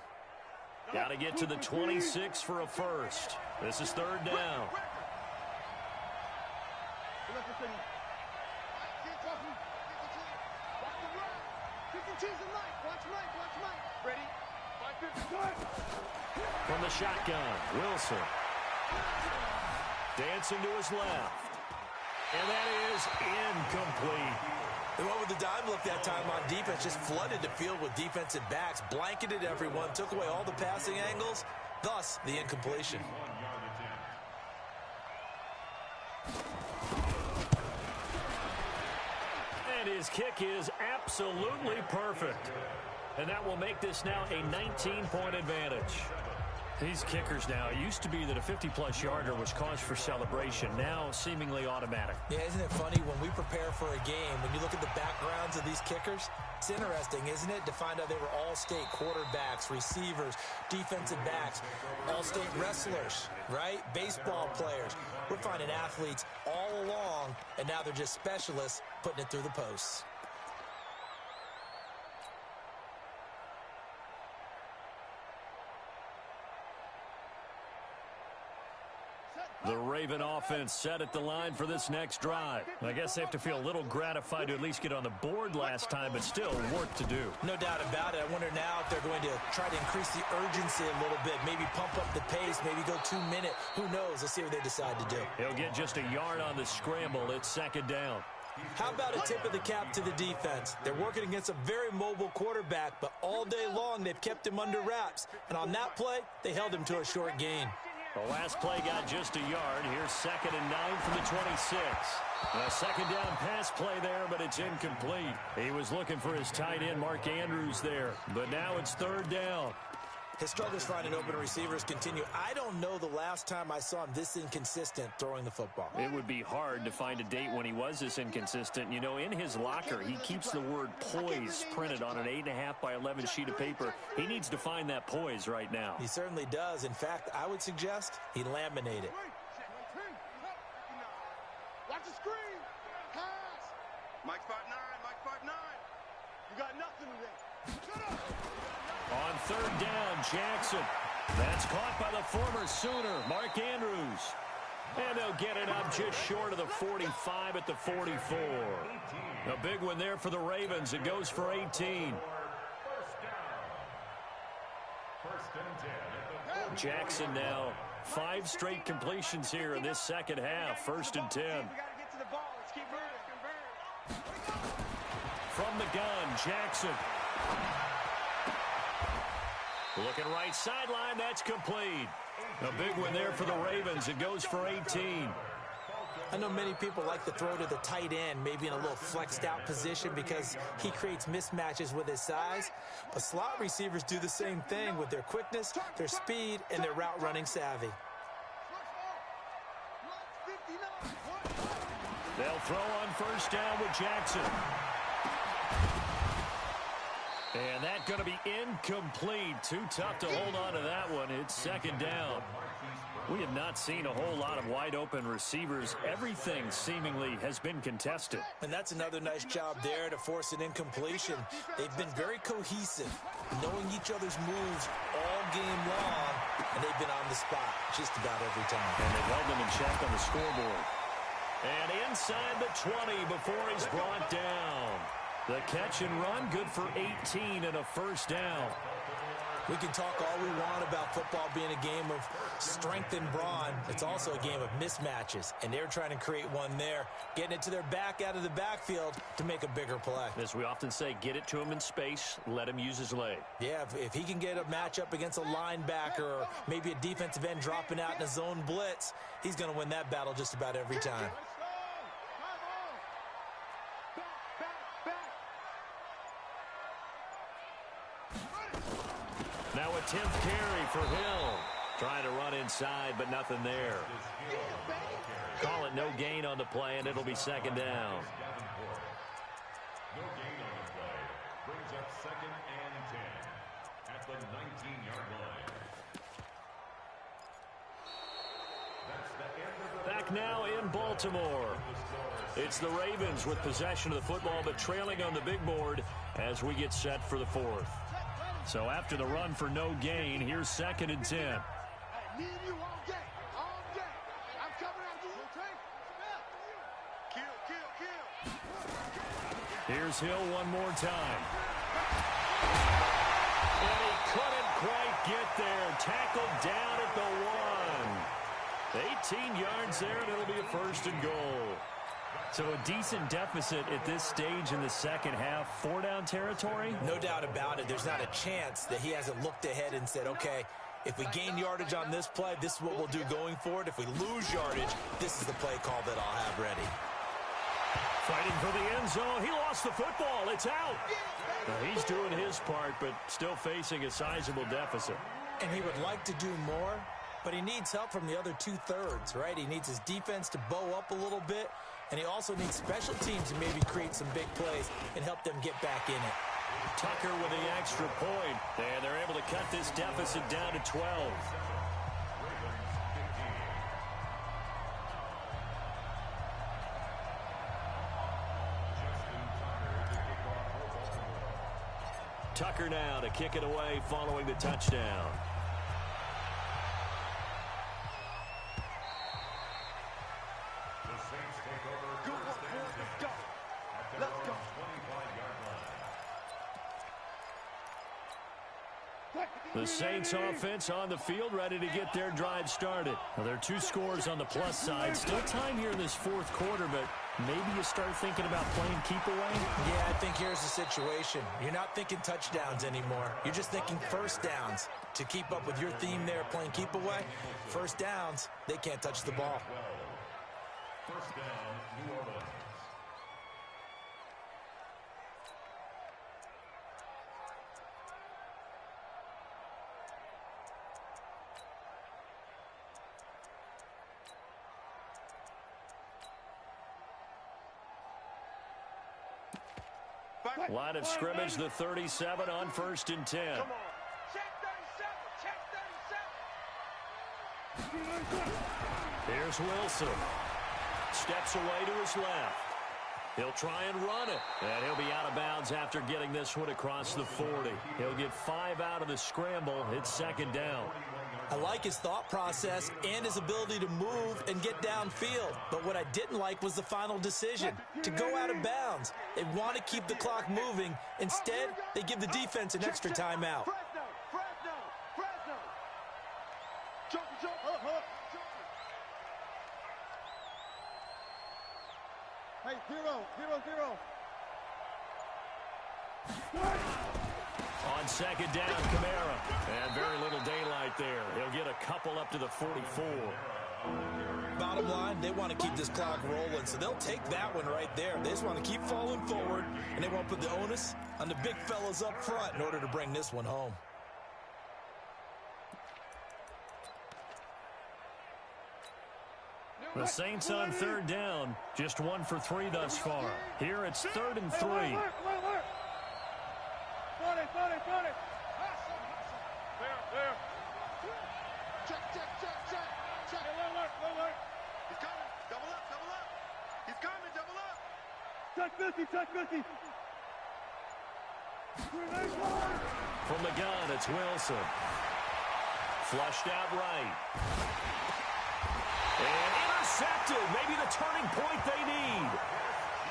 Got to get to the 26 for a first. This is 3rd down. Ready? From the shotgun, Wilson. Dancing to his left. And that is incomplete. The one with the dime look that time on defense just flooded the field with defensive backs, blanketed everyone, took away all the passing angles, thus the incompletion. And his kick is absolutely perfect. And that will make this now a 19-point advantage. These kickers now, it used to be that a 50-plus yarder was cause for celebration. Now, seemingly automatic. Yeah, isn't it funny when we prepare for a game, when you look at the backgrounds of these kickers, it's interesting, isn't it, to find out they were all-state quarterbacks, receivers, defensive backs, all-state wrestlers, right? Baseball players. We're finding athletes all along, and now they're just specialists putting it through the posts. The Raven offense set at the line for this next drive. I guess they have to feel a little gratified to at least get on the board last time, but still work to do. No doubt about it. I wonder now if they're going to try to increase the urgency a little bit, maybe pump up the pace, maybe go 2-minute. Who knows? Let's see what they decide to do. He'll get just a yard on the scramble. It's second down. How about a tip of the cap to the defense? They're working against a very mobile quarterback, but all day long they've kept him under wraps. And on that play, they held him to a short gain. The last play got just a yard. Here's 2nd and 9 from the 26. A second down pass play there, but it's incomplete. He was looking for his tight end, Mark Andrews, there. But now it's 3rd down. His struggles finding open receivers continue. I don't know the last time I saw him this inconsistent throwing the football. It would be hard to find a date when he was this inconsistent. You know, in his locker, he keeps the word poise printed on an 8.5 by 11 sheet of paper. He needs to find that poise right now. He certainly does. In fact, I would suggest he laminate it. Watch the screen. Pass. Mike 5'9", Mike 5'9". You got nothing today. Shut up. On 3rd down, Jackson. That's caught by the former Sooner, Mark Andrews. And they'll get it up just short of the 45 at the 44. A big one there for the Ravens. It goes for 18. Jackson now 5 straight completions here in this second half. 1st and 10. From the gun, Jackson. Looking right sideline, that's complete. A big one there for the Ravens. It goes for 18. I know many people like to throw to the tight end, maybe in a little flexed out position because he creates mismatches with his size. But slot receivers do the same thing with their quickness, their speed, and their route running savvy. They'll throw on 1st down with Jackson. And that's going to be incomplete. Too tough to hold on to that one. It's 2nd down. We have not seen a whole lot of wide-open receivers. Everything seemingly has been contested. And that's another nice job there to force an incompletion. They've been very cohesive, knowing each other's moves all game long, and they've been on the spot just about every time. And they've held them in check on the scoreboard. And inside the 20 before he's brought down. The catch and run, good for 18 and a 1st down. We can talk all we want about football being a game of strength and brawn. It's also a game of mismatches, and they're trying to create one there, getting it to their back out of the backfield to make a bigger play. As we often say, get it to him in space, let him use his leg. Yeah, if he can get a matchup against a linebacker or maybe a defensive end dropping out in a zone blitz, he's going to win that battle just about every time. Now a 10th carry for Hill. Trying to run inside, but nothing there. Call it no gain on the play, and it'll be 2nd down. No gain on the play. Brings up 2nd and 10 at the 19-yard line. That's the end of the Back now in Baltimore. It's the Ravens with possession of the football, but trailing on the big board as we get set for the 4th. So after the run for no gain, here's 2nd and 10. Me and you all day. All day. I'm coming after you, okay? Kill. Here's Hill one more time. And he couldn't quite get there. Tackled down at the 1. 18 yards there, and it'll be a 1st and goal. So a decent deficit at this stage in the second half. 4-down territory? No doubt about it. There's not a chance that he hasn't looked ahead and said, okay, if we gain yardage on this play, this is what we'll do going forward. If we lose yardage, this is the play call that I'll have ready. Fighting for the end zone. He lost the football. It's out. He's doing his part, but still facing a sizable deficit. And he would like to do more, but he needs help from the other two-thirds, right? He needs his defense to bow up a little bit, and he also needs special teams to maybe create some big plays and help them get back in it. Tucker with the extra point, and they're able to cut this deficit down to 12. Tucker now to kick it away following the touchdown. The Saints offense on the field, ready to get their drive started. Well, there are 2 scores on the plus side. Still time here in this fourth quarter, but maybe you start thinking about playing keep away? Yeah, I think here's the situation. You're not thinking touchdowns anymore. You're just thinking first downs. To keep up with your theme there, playing keep away, first downs, they can't touch the ball. First down, New Orleans. Line of scrimmage, the 37 on 1st and 10. Come on. Check 37. Check 37. Here's Wilson. Steps away to his left. He'll try and run it. And he'll be out of bounds after getting this one across the 40. He'll get 5 out of the scramble. It's 2nd down. I like his thought process and his ability to move and get downfield. But what I didn't like was the final decision, to go out of bounds. They want to keep the clock moving. Instead, they give the defense an extra timeout. Fresno. Jump. Hey, 0. On 2nd down, Kamara. And very little daylight there. He'll get a couple up to the 44. Bottom line, they want to keep this clock rolling, so they'll take that one right there. They just want to keep falling forward, and they won't put the onus on the big fellas up front in order to bring this one home. The Saints on 3rd down, just 1 for 3 thus far. Here it's 3rd and 3. There. Check. Alert. He's coming. Double up. He's coming. Double up. Check 50. From the gun, it's Wilson. Flushed out right. And intercepted. Maybe the turning point they need.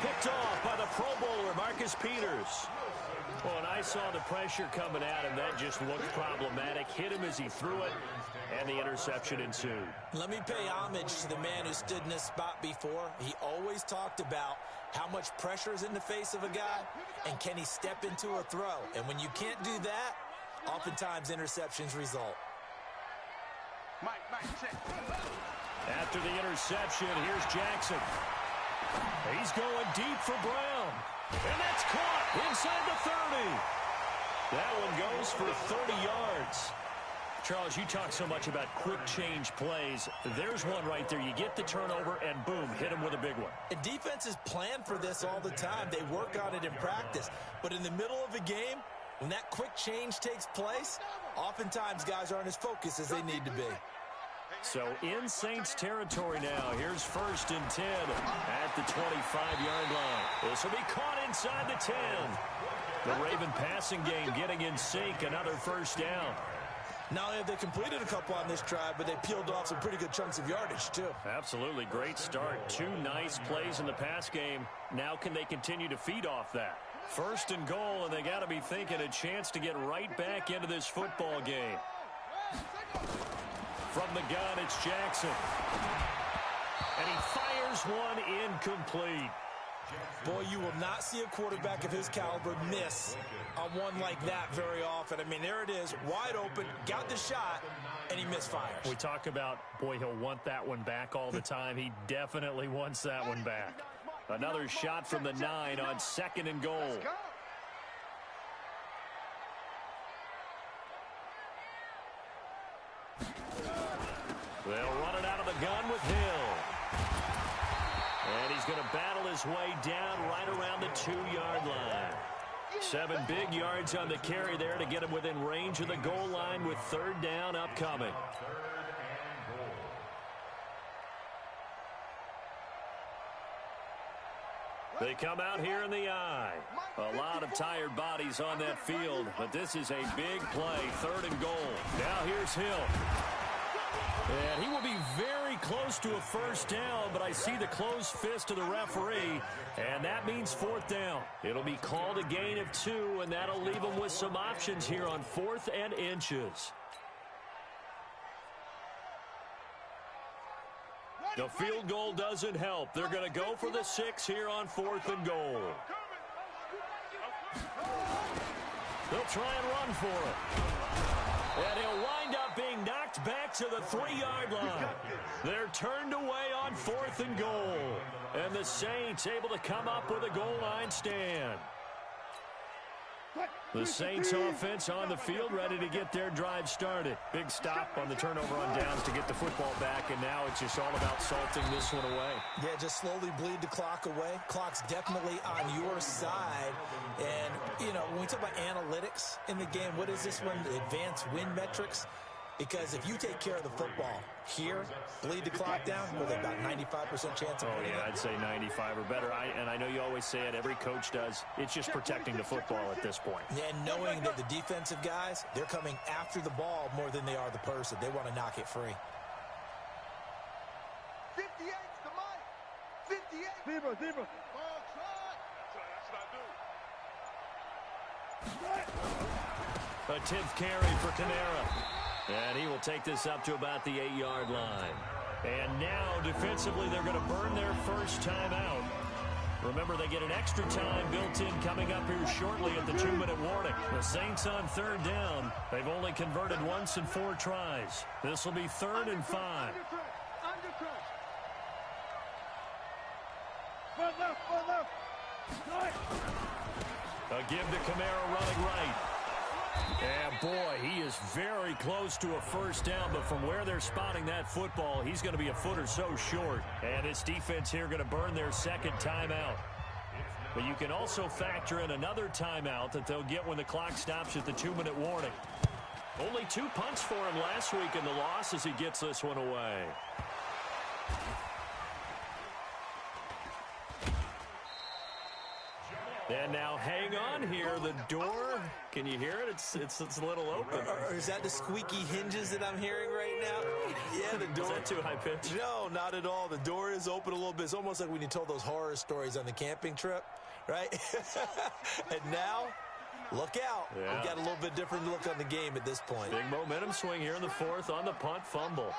Picked off by the Pro Bowler, Marcus Peters. Well, and I saw the pressure coming at him. That just looked problematic. Hit him as he threw it, and the interception ensued. Let me pay homage to the man who stood in this spot before. He always talked about how much pressure is in the face of a guy, and can he step into a throw. And when you can't do that, oftentimes interceptions result. Mike, check. After the interception, here's Jackson. He's going deep for Brown. And that's caught inside the 30. That one goes for 30 yards. Charles, you talk so much about quick change plays. There's one right there. You get the turnover, and boom, hit him with a big one. And defenses plan for this all the time. They work on it in practice. But in the middle of a game, when that quick change takes place, oftentimes guys aren't as focused as they need to be. So in Saints territory now. Here's 1st and 10 at the 25-yard line. This will be caught inside the 10. The Raven passing game getting in sync. Another 1st down. Not only have they completed a couple on this drive, but they peeled off some pretty good chunks of yardage, too. Absolutely. Great start. 2 nice plays in the pass game. Now can they continue to feed off that? 1st and goal, and they got to be thinking a chance to get right back into this football game. From the gun, it's Jackson. And he fires one incomplete. Boy, you will not see a quarterback of his caliber miss on one like that very often. I mean, there it is, wide open, got the shot, and he misfires. We talk about, boy, he'll want that one back all the time. He definitely wants that one back. Another shot from the 9 on 2nd and goal. Let's go. They'll run it out of the gun with Hill. And he's going to battle his way down right around the 2-yard line. 7 big yards on the carry there to get him within range of the goal line with 3rd down upcoming. They come out here in the I. A lot of tired bodies on that field, but this is a big play, 3rd and goal. Now here's Hill. And he will be very close to a 1st down, but I see the closed fist of the referee, and that means 4th down. It'll be called a gain of 2, and that'll leave him with some options here on 4th and inches. The field goal doesn't help. They're going to go for the 6 here on 4th and goal. They'll try and run for it. And he'll wind up being knocked back to the 3-yard line. They're turned away on 4th and goal. And the Saints able to come up with a goal line stand. The Saints offense on the field ready to get their drive started. Big stop on the turnover on downs to get the football back, and now it's just all about salting this one away. Yeah, just slowly bleed the clock away. Clock's definitely on your side. And, you know, when we talk about analytics in the game, what is this one? Advanced win metrics? Because if you take care of the football here, bleed the clock down, with about 95% chance of winning. Oh, yeah, I'd say 95 or better. And I know you always say it, every coach does. It's just protecting the football at this point. Yeah, and knowing that the defensive guys, they're coming after the ball more than they are the person. They want to knock it free. 58's the mic. 58. Zebra. Ball try. A 10th carry for Kamara. And he will take this up to about the 8-yard line. And now, defensively, they're going to burn their first timeout. Remember, they get an extra time built in coming up here shortly at the 2-minute warning. The Saints on 3rd down. They've only converted once in 4 tries. This will be 3rd and 5. A give to Kamara running right. And, boy, he is very close to a 1st down, but from where they're spotting that football, he's going to be a foot or so short. And this defense here going to burn their 2nd timeout. But you can also factor in another timeout that they'll get when the clock stops at the 2-minute warning. Only 2 punts for him last week in the loss as he gets this one away. And now hang on here. The door, can you hear it? It's a little open. Or is that the squeaky hinges that I'm hearing right now? Yeah, the door. Is that too high pitch? No, not at all. The door is open a little bit. It's almost like when you told those horror stories on the camping trip, right? And now, look out. Yeah. We've got a little bit different look on the game at this point. Big momentum swing here in the 4th on the punt fumble.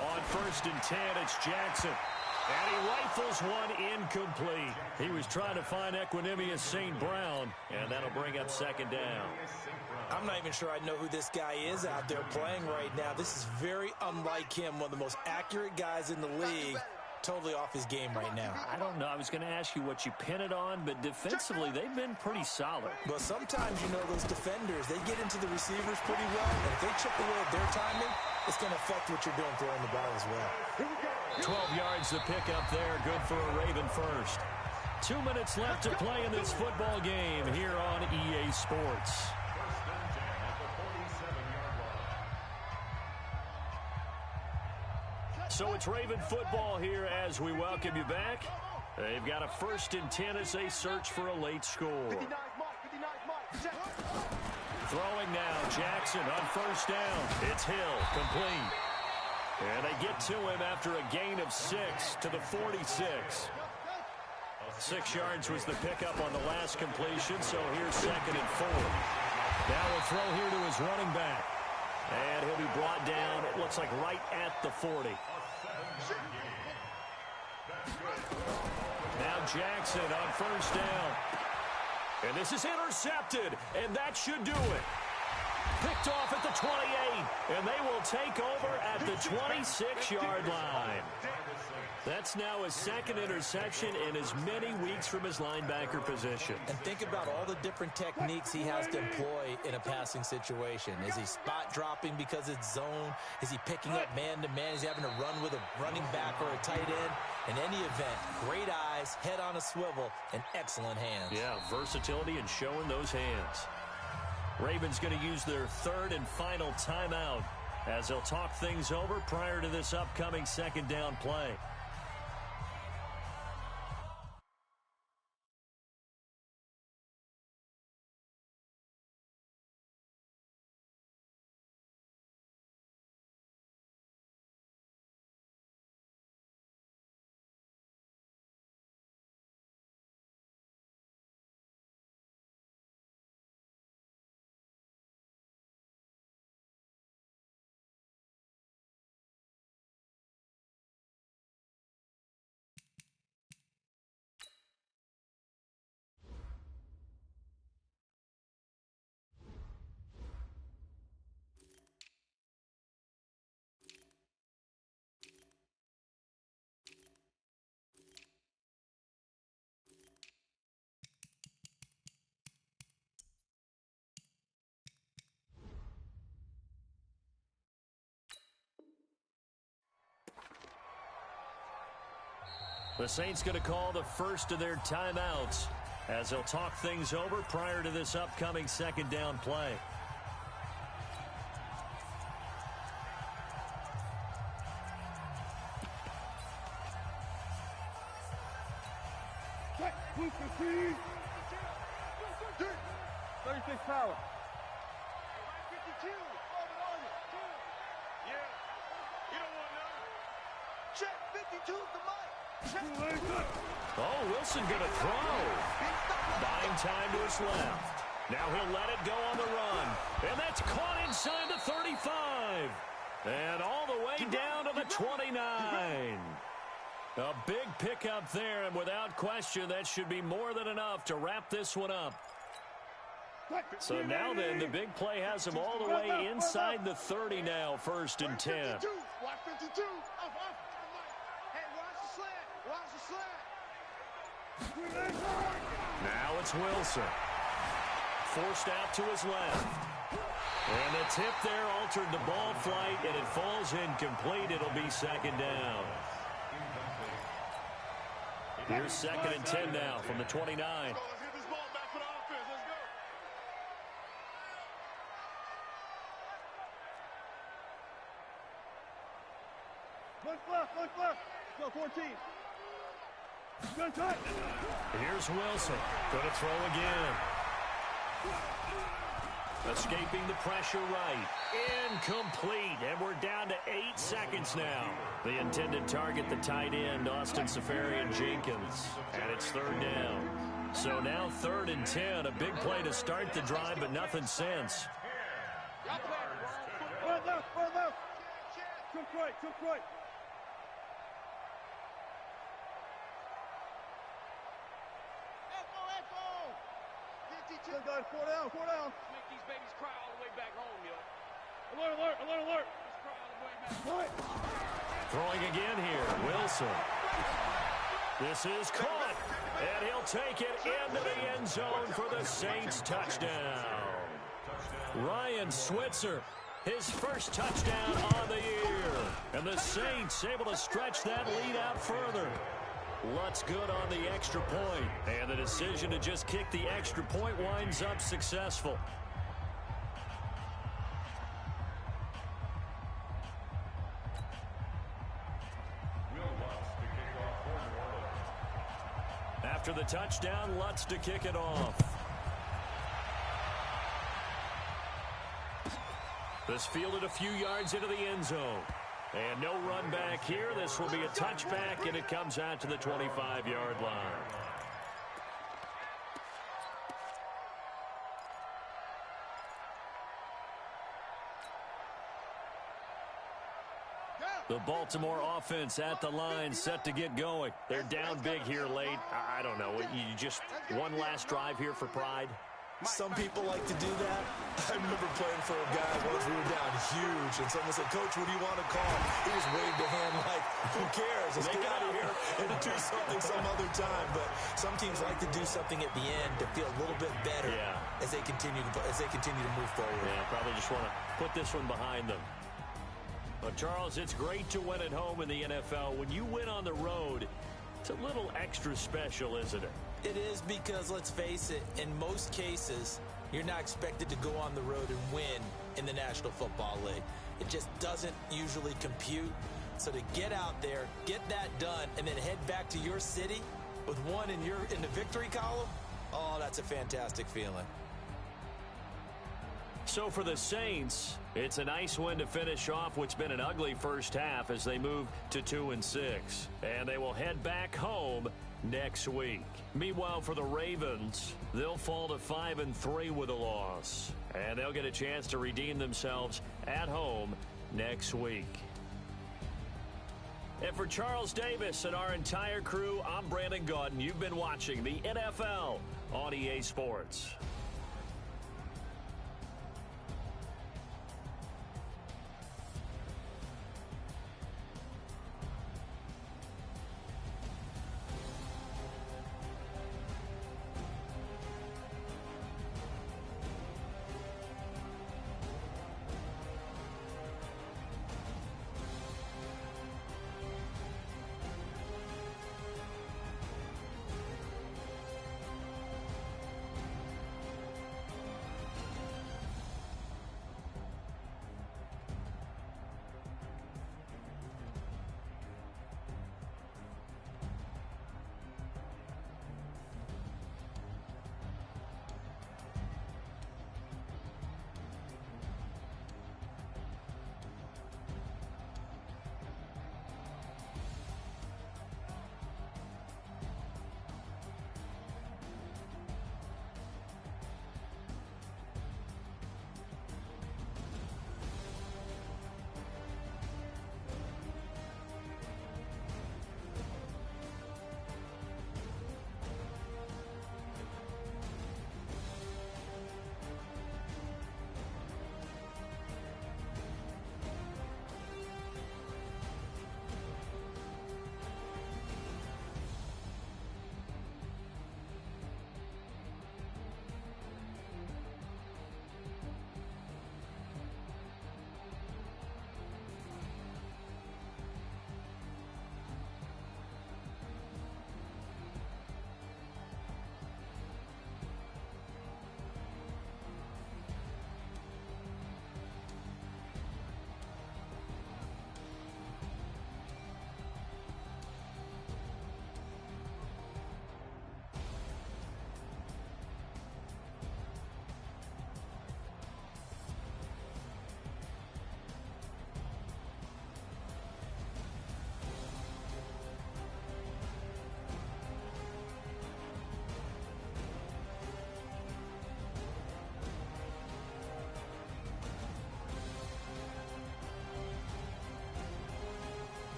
On 1st and 10, it's Jackson. And he rifles one incomplete. He was trying to find Equanimous St. Brown, and that'll bring up 2nd down. I'm not even sure I know who this guy is out there playing right now. This is very unlike him, one of the most accurate guys in the league. Totally off his game right now. I don't know. I was going to ask you what you pin it on, but defensively, they've been pretty solid. But sometimes, you know, those defenders, they get into the receivers pretty well, and if they chip away at their timing, it's going to affect what you're doing throwing the ball as well. 12 yards to pick up there. Good for a Raven first. 2 minutes left to play in this football game here on EA Sports. So it's Raven football here as we welcome you back. They've got a 1st and 10 as they search for a late score. Throwing now, Jackson on 1st down. It's Hill, complete. And they get to him after a gain of 6 to the 46. 6 yards was the pickup on the last completion, so here's 2nd and 4. Now a throw here to his running back. And he'll be brought down, it looks like right at the 40. Now Jackson on 1st down. And this is intercepted, and that should do it. picked off at the 28, and they will take over at the 26-yard line. That's now his second interception in as many weeks from his linebacker position. And think about all the different techniques he has to employ in a passing situation. Is he spot dropping because it's zone? Is he picking up man-to-man? Is he having to run with a running back or a tight end? In any event, great eyes, head on a swivel, and excellent hands. Yeah, versatility and showing those hands. Ravens going to use their third and final timeout as they'll talk things over prior to this upcoming second down play. The Saints going to call the first of their timeouts as they'll talk things over prior to this upcoming second down play. Move the feet. 36 power. 52. Yeah. You don't want to know. Check 52 the mic. Oh, Wilson going to throw. Buying time to his left. Now he'll let it go on the run. And that's caught inside the 35. And all the way down to the 29. A big pickup there, and without question, that should be more than enough to wrap this one up. So now then, the big play has him all the way inside the 30 now, 1st and 10. Watch 52. Hey, watch the slant. Now it's Wilson. Forced out to his left. And the tip there altered the ball flight, and it falls incomplete. It'll be second down. Here's 2nd and 10 now from the 29. Let's get this ball back for the offense. Let's go. Look left. Go 14. Good cut. Here's Wilson. Going to throw again. Escaping the pressure right. Incomplete. And we're down to 8 seconds now. The intended target, the tight end, Austin Safarian-Jenkins. And it's 3rd down. So now 3rd and 10. A big play to start the drive, but nothing since. Right left. Cook right. Good guys, 4 down. Make these babies cry all the way back home, yo. Alert. Just cry all the way back. Throwing again here, Wilson. This is caught, and he'll take it into the end zone for the Saints touchdown. Ryan Switzer, his first touchdown on the year. And the Saints able to stretch that lead out further. Lutz good on the extra point, and the decision to just kick the extra point winds up successful. After the touchdown, Lutz to kick it off. This fielded a few yards into the end zone. And no run back here. This will be a touchback, and it comes out to the 25-yard line. The Baltimore offense at the line, set to get going. They're down big here late. I don't know. You just one last drive here for pride? Some people like to do that. I remember playing for a guy once. We were down huge, and someone said, "Coach, what do you want to call?" He just waved a hand like, "Who cares? Let's get out of here and do something some other time." But some teams like to do something at the end to feel a little bit better as they continue to move forward. Yeah, probably just want to put this one behind them. But Charles, it's great to win at home in the NFL. When you win on the road, it's a little extra special, isn't it? It is, because let's face it, in most cases, you're not expected to go on the road and win in the National Football League. It just doesn't usually compute. So to get out there, get that done, and then head back to your city with one in the victory column, oh, that's a fantastic feeling. So for the Saints, it's a nice win to finish off what's been an ugly first half as they move to 2-6. And they will head back home next week. Meanwhile, for the Ravens, they'll fall to 5-3 with a loss. And they'll get a chance to redeem themselves at home next week. And for Charles Davis and our entire crew, I'm Brandon Gaudin. You've been watching the NFL on EA Sports.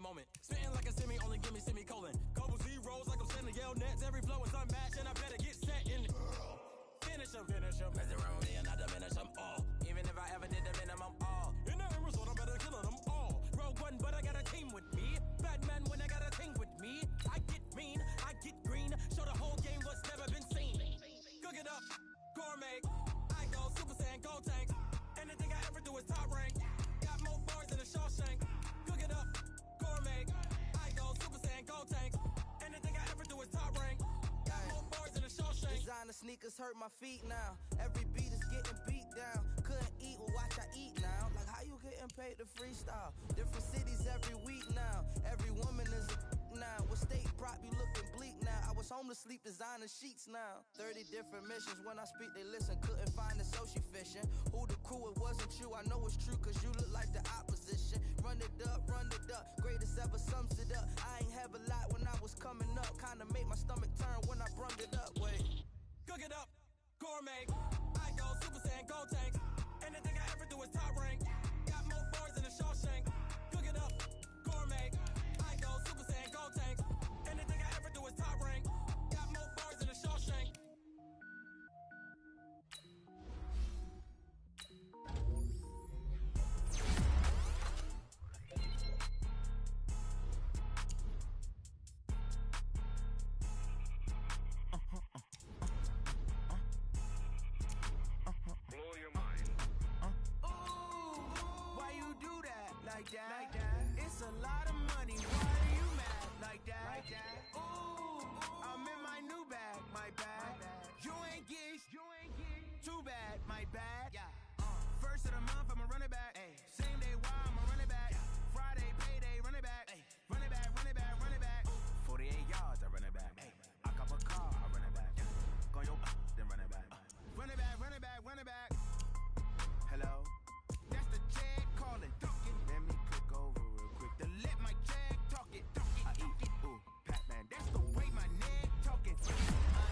moment. Spitting like a semi, only give me semicolon. Couple zeros like I'm sending yell nets. Every flow is unmatched, and I better get set in. Finish them. Mess around with me and I diminish them all. Even if I ever did the minimum, all. In the end result, I'm better killing them all. Rogue one, but I got a team with me. Bad man when I got a team with me. I get mean, I get green. Show the whole game what's never been seen. Cook it up, gourmet. I go Super Saiyan, go tank. Anything I ever do is top rank. Got more bars than a Shawshank. Cook it up, gourmet. I go Super Saiyan, go tank. Anything I ever do is top rank. Got more bars than a Shawshank. Designer sneakers hurt my feet now. Every beat is getting beat down. Couldn't eat, well watch I eat now. Like how you getting paid to freestyle? Different cities every week now. Every woman is a now. What state prop you looking bleak now? I was home to sleep designer sheets now. 30 different missions. When I speak they listen. Couldn't find it so she fishing. Who the crew? It wasn't you. I know it's true cause you look like the opposition. Run it up. Greatest ever sums it up. I ain't have a lot when I was coming up. Kinda made my stomach turn when I brung it up. Wait. Cook it up, gourmet. I go Super Saiyan, go tank. Anything I ever do is top rank. Got more bars than a Shawshank. Cook it up, gourmet. I go Super Saiyan, go tank. Anything I ever do is top rank. Got more bars than a Shawshank. Blow your mind. Why you do that? Like that? It's a lot of money. Why are you mad? Like that? I'm in my new bag. My bag. You ain't get. Too bad. My bad. First of the month, I'ma run it back. Same day, why I'ma run it back. Friday, payday, run it back. Run it back. 48 yards, I run it back. I cop a car, I run it back. Go your then run it back. Run it back. Hello? That's the Jag calling. Let me click over real quick to let my Jag talk it. I eat, ooh, Pac-Man. That's the way my neck talking. I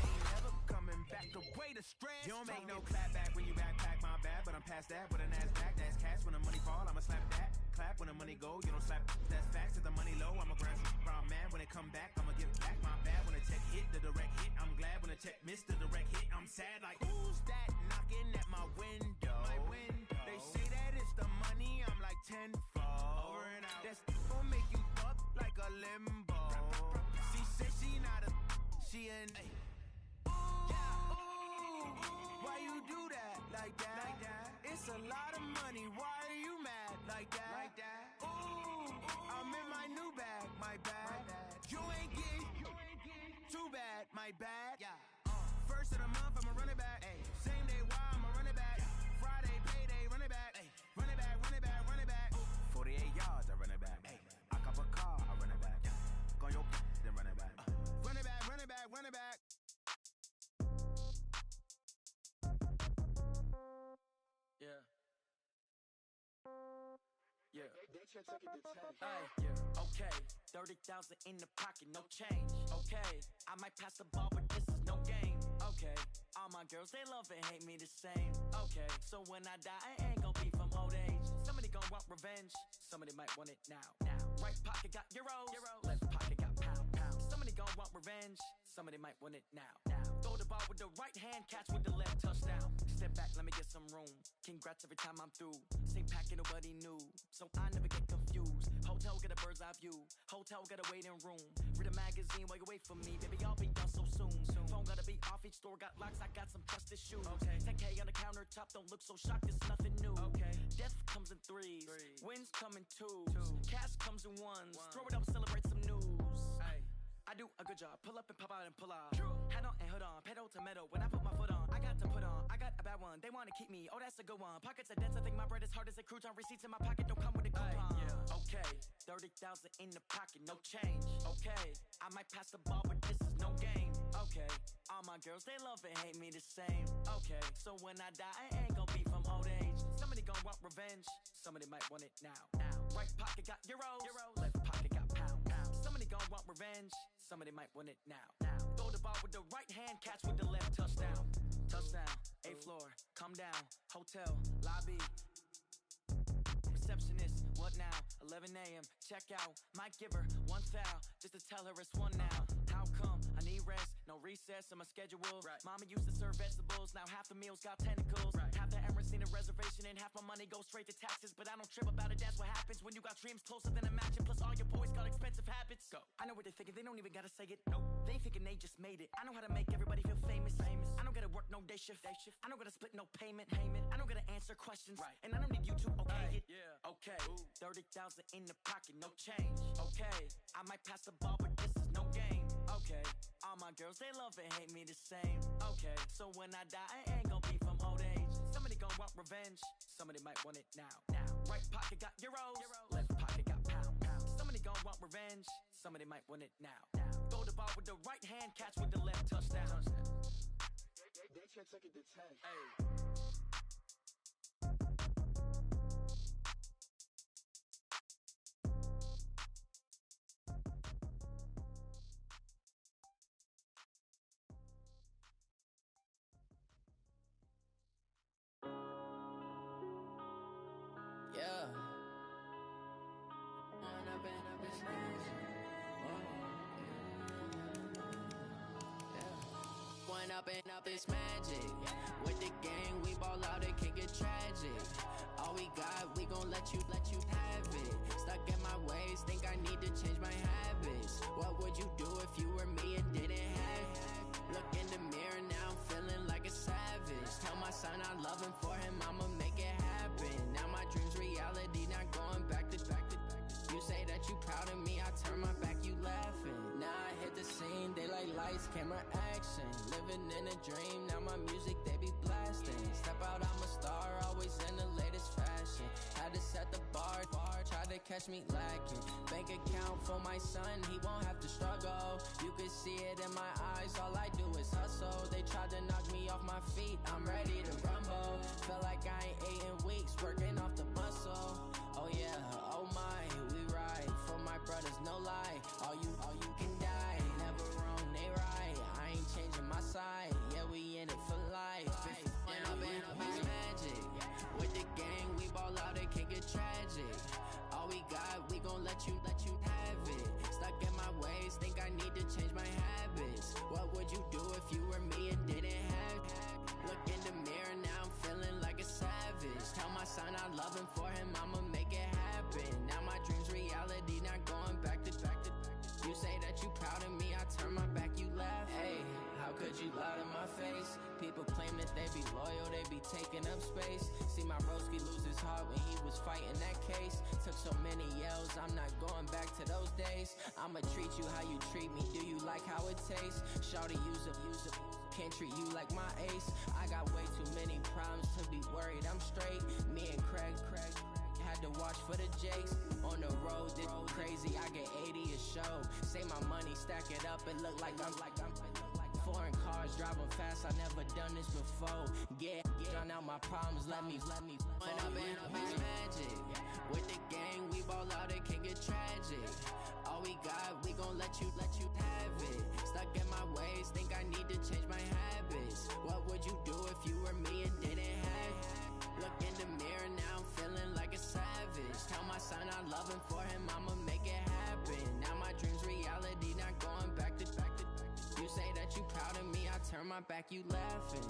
ain't never coming back the way the stress. You don't make no clap back when you backpack my bad, but I'm past that with an ass back. That's cash when the money fall, I'ma slap that. Clap when the money go, you don't slap. That's facts. If the money low, I'ma grab some brown man. When it come back, I'ma give back my bad. When the check hit, the direct hit. I'm glad when the check missed the direct hit. I'm sad like, who's that knocking at my window? They say that it's the money, I'm like tenfold. Over and out. That's gon' make you up like a limbo. She said she not a, she an. Why you do that? Like that? It's a lot of money. Why are you mad? Like that? I'm in my new bag. My bad. You ain't get. Too bad. My bad. First of the month, I'ma run it back. Same day, why I'ma run it back. Friday, payday, run it back. Run it back. 48 yards, I run it back. I cop a car, I run it back. Go your then run it back. Run it back. Yeah. Okay, 30,000 in the pocket, no change. Okay, I might pass the ball, but this is no game. Okay, all my girls, they love and hate me the same. Okay, so when I die, I ain't gon' be from old age. Somebody gon' want revenge, somebody might want it now. Right pocket got euros, left pocket got pound. Somebody gon' want revenge, somebody might want it now. Throw the ball with the right hand, catch with the left, touchdown. Step back, let me get some room. Congrats every time I'm through. Same packet, nobody knew, so I never get confused. Hotel get a bird's eye view. Hotel get a waiting room. Read a magazine while you wait for me. Baby, I'll be done so soon. Phone gotta be off. Each store got locks. I got some trusted shoes. 10K on the countertop. Don't look so shocked. It's nothing new. Death comes in threes. Wins come in twos. Cash comes in ones. Throw it up, celebrate some news. I do a good job. Pull up and pop out and pull off. Head on and hood on. Pedal to metal. When I put my foot on, I got to put on. I got a bad one. They want to keep me. Oh, that's a good one. Pockets are dense. I think my bread is hard as a crouton. Receipts in my pocket don't come with a coupon. Okay, 30,000 in the pocket, no change. Okay, I might pass the ball, but this is no game. Okay, all my girls, they love and hate me the same. Okay, so when I die, I ain't gon' be from old age. Somebody gon' want revenge. Somebody might want it now. Right pocket got euros. Left pocket got pound. Somebody gon' want revenge. Somebody might want it now. Throw the ball with the right hand, catch with the left, touchdown. Touchdown, 8th floor, come down, hotel, lobby. Receptionist, what now, 11 a.m., check out. Might give her one foul, just to tell her it's one now. How come? I need rest, no recess in my schedule. Right. Mama used to serve vegetables, now half the meals got tentacles. Right. Half the Emirates need a reservation and half my money goes straight to taxes. But I don't trip about it, that's what happens when you got dreams closer than a mansion. Plus all your boys got expensive habits. Go. I know what they're thinking, they don't even gotta say it. Nope. They thinking they just made it. I know how to make everybody feel famous. I don't gotta work no day shift. I don't gotta split no payment. I don't gotta answer questions. Right. And I don't need you to okay it. Yeah. Okay. Ooh. 30,000 in the pocket, no change. Okay. I might pass the ball, but this is no game. Okay. All my girls, they love and hate me the same. Okay. So when I die, I ain't gon' be from old age. Somebody gon' want revenge. Somebody might want it now. Right pocket got euros. Left pocket got pounds. Somebody gon' want revenge. Somebody might want it now. Throw the ball with the right hand, catch with the left, touchdown. They check it to 10. Hey. Yeah. One up and up is magic. With the gang, we ball out, it can get tragic. All we got, we gon' let you have it. Stuck in my ways, think I need to change my habits. What would you do if you were me and didn't have it? Look in the mirror, now I'm feeling like a savage. Tell my son I love him, for him I'ma make it happen. Now my dream's reality, not going back to. You say that you proud of me, I turn my back, you laughing. Now I hit the scene, they like lights, camera, action. Living in a dream, now my music, they be blasting. Step out, I'm a star, always in the latest fashion. Had to set the bar, tried to catch me lacking. Bank account for my son, he won't have to struggle. You can see it in my eyes, all I do is hustle. They tried to knock me off my feet, I'm ready to rumble. Feel like I ain't ate in weeks, working off the muscle. Oh yeah, oh my, we ride for my brothers, no lie. All you can die, never wrong, they right. I ain't changing my side, yeah, we in it for life. When up and up is magic. With the gang, we ball out, it can get tragic. All we got, we gon' let you have it. Stuck in my ways, think I need to change my habits. What would you do if you were me and didn't have it? Look in the mirror, now I'm feeling like a savage. Tell my son I love him, for him I'ma make it happen. Now my dream's reality, not going back to. You say that you proud of me, I turn my back, you laugh. Hey, how could you lie to my face? People claim that they be loyal, they be taking up space. See my broski lose his heart when he was fighting that case. Took so many yells, I'm not going back to those days. I'ma treat you how you treat me, do you like how it tastes? Shawty, use up, can't treat you like my ace. I got way too many problems to be worried, I'm straight. Me and Craig had to watch for the Jakes. On the road, this crazy, I get 80 a show. Say my money, stack it up, it look like I'm foreign cars, driving fast, I never done this before. Get drown out my problems, let me When up and up is magic. With the gang, we ball out, it can get tragic. All we got, we gon' let you have it. Stuck in my ways, think I need to change my habits. What would you do if you were me and didn't have it? Look in the mirror, now I'm feeling like a savage. Tell my son I love him, for him I'ma make it happen. Now my dream's reality, not going back to. You say that you proud of me, I turn my back, you laughing.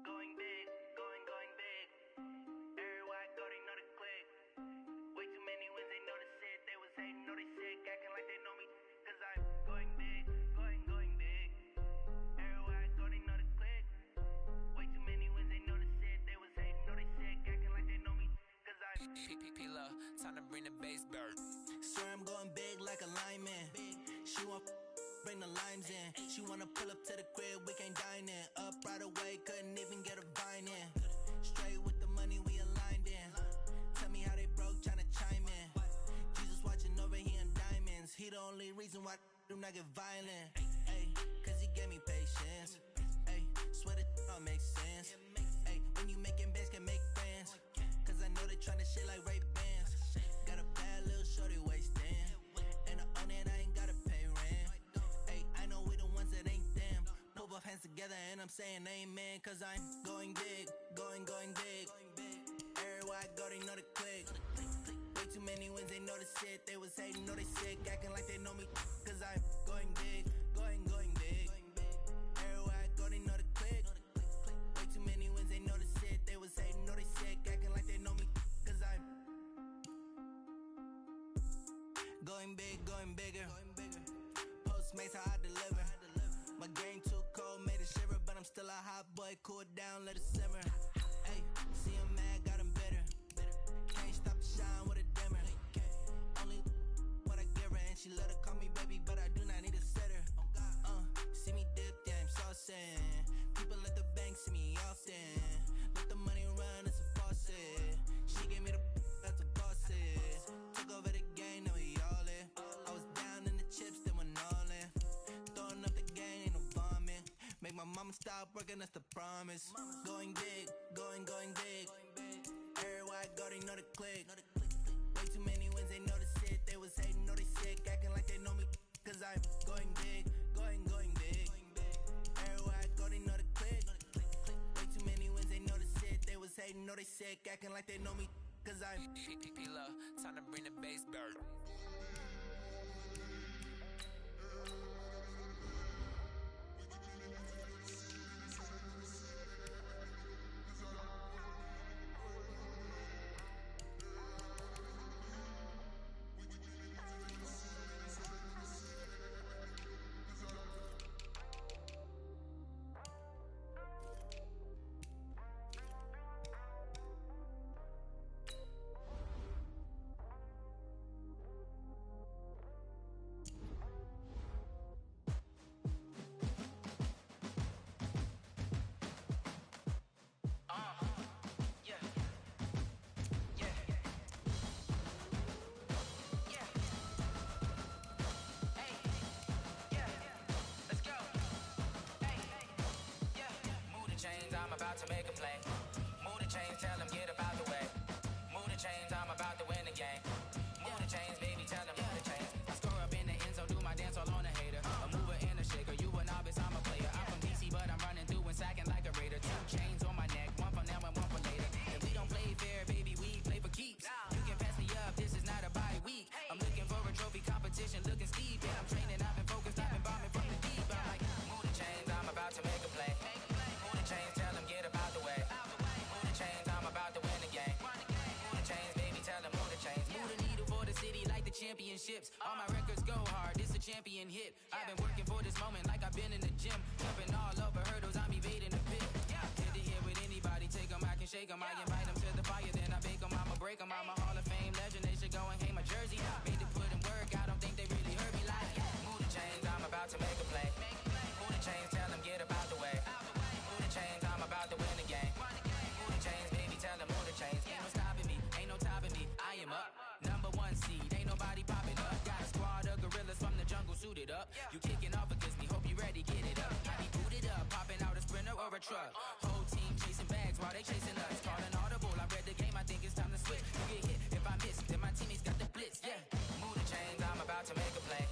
Going big, going big. Everywhere I go, they know the click. Way too many wins, they notice it. They was hating, know they sick, acting like they know me. Cause I'm going big, going big. Everywhere I go, they know the click. Way too many wins, they notice it. They was hating, know they sick, acting like they know me. Cause I'm P-P-P-Lo, time to bring the bass bird. Swear I'm going big like a lineman. She want bring the limes in. She wanna pull up to the crib, we can't dine in. Up right away, couldn't even get a vine in. Straight with the money, we aligned in. Tell me how they broke, tryna chime in. Jesus watching over, he in diamonds. He the only reason why do not get violent. Ay, cause he gave me patience. Ay, swear that all makes sense. Ay, when you making bands, can make friends. like Ray-Bans. Got a bad little shorty waist-in. And I own it, I ain't gotta pay rent. Hey, I know we the ones that ain't them. Put both hands together and I'm saying amen. Cause I'm going big, going big. Everywhere I go, they know the click. Way too many wins, they know the shit. They was hating, know they sick, acting like they know me. Cause I'm going big, going big. Everywhere I go, they know the click. Way too many wins, they know the shit. They was hating, know they sick, acting like they know me. Cause I'm going big, going bigger. Postmates, how I deliver. My game too cold, made it shiver. But I'm still a hot boy, cool it down, let it simmer. Hey, see him mad, got him bitter. Can't stop the shine with a dimmer. Only what I give her, and she let her call me baby, but I do not need a sitter. See me dip, yeah, I'm saucing. People at the bank see me often. Let the money run, it's a faucet. She gave me the that's a faucet. Took over the game, now we all in. I was down in the chips, then went all in. Throwing up the game, ain't no bombing. Make my mama stop working, that's the promise. Going big, going big. Everywhere I go, they know the click. Way too many wins, they know the shit. They was hating, know they sick, acting like they know me. Cause I'm going big, going big. Everywhere I go, they know the click. Way too many wins, they know the shit. They was hating, know they sick, acting like they know me. Cause I'm time to bring the bass back. I'm about to make a play. Move the chains, tell them get up out the way. Move the chains, I'm about to win the game. Move the chains, baby, tell them move the chains. I score up in the end zone, do my dance all on a hater. A mover and a shaker, you a novice, I'm a player. I'm from DC, but I'm running through and sacking like a raider. 2 chains on my neck, one for now and one for later. If we don't play fair, baby, we play for keeps. You can pass me up, this is not a bye week. I'm looking for a trophy competition, looking steep. And I'm training, I've been focused, I've been bombing from the deep. I'm like, move the chains, I'm about to make a play. Move the chains, tell them get up out the way. Move the chains, I'm about to win the game. Move the chains, baby, tell them move the chains. Move the needle for the city like the championships. All my records go hard, this a champion hit. I've been working for this moment like I've been in the gym. Jumping all over hurdles, I'm evading the pit. Hit to hit with anybody, take them, I can shake them. I invite them to the fire, then I bake them, I'ma break them. I'm a Hall of Fame legend, they should go and hang my jersey. Made to put in work, I don't think they really heard me like. Move the chains, I'm about to make a play. Move the chains, tell them get up out the way. Move the chains, I'm about to win the game. Move the chains, baby, tell them move the chains. Ain't no stopping me, ain't no topping me. I am up, #1 seed, ain't nobody popping up. Got a squad of gorillas from the jungle suited up. You kicking off against me, hope you ready, get it up. I be booted up, popping out a sprinter or a truck. Whole team chasing bags while they chasing us. Calling audible, I read the game, I think it's time to switch. You get hit, if I miss, then my teammates got the blitz, yeah. Move the chains, I'm about to make a play.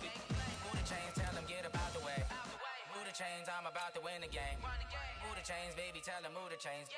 Move the chains, tell them get up out the way. Move the chains, I'm about to win the game. Move the chains, baby, tell them move the chains.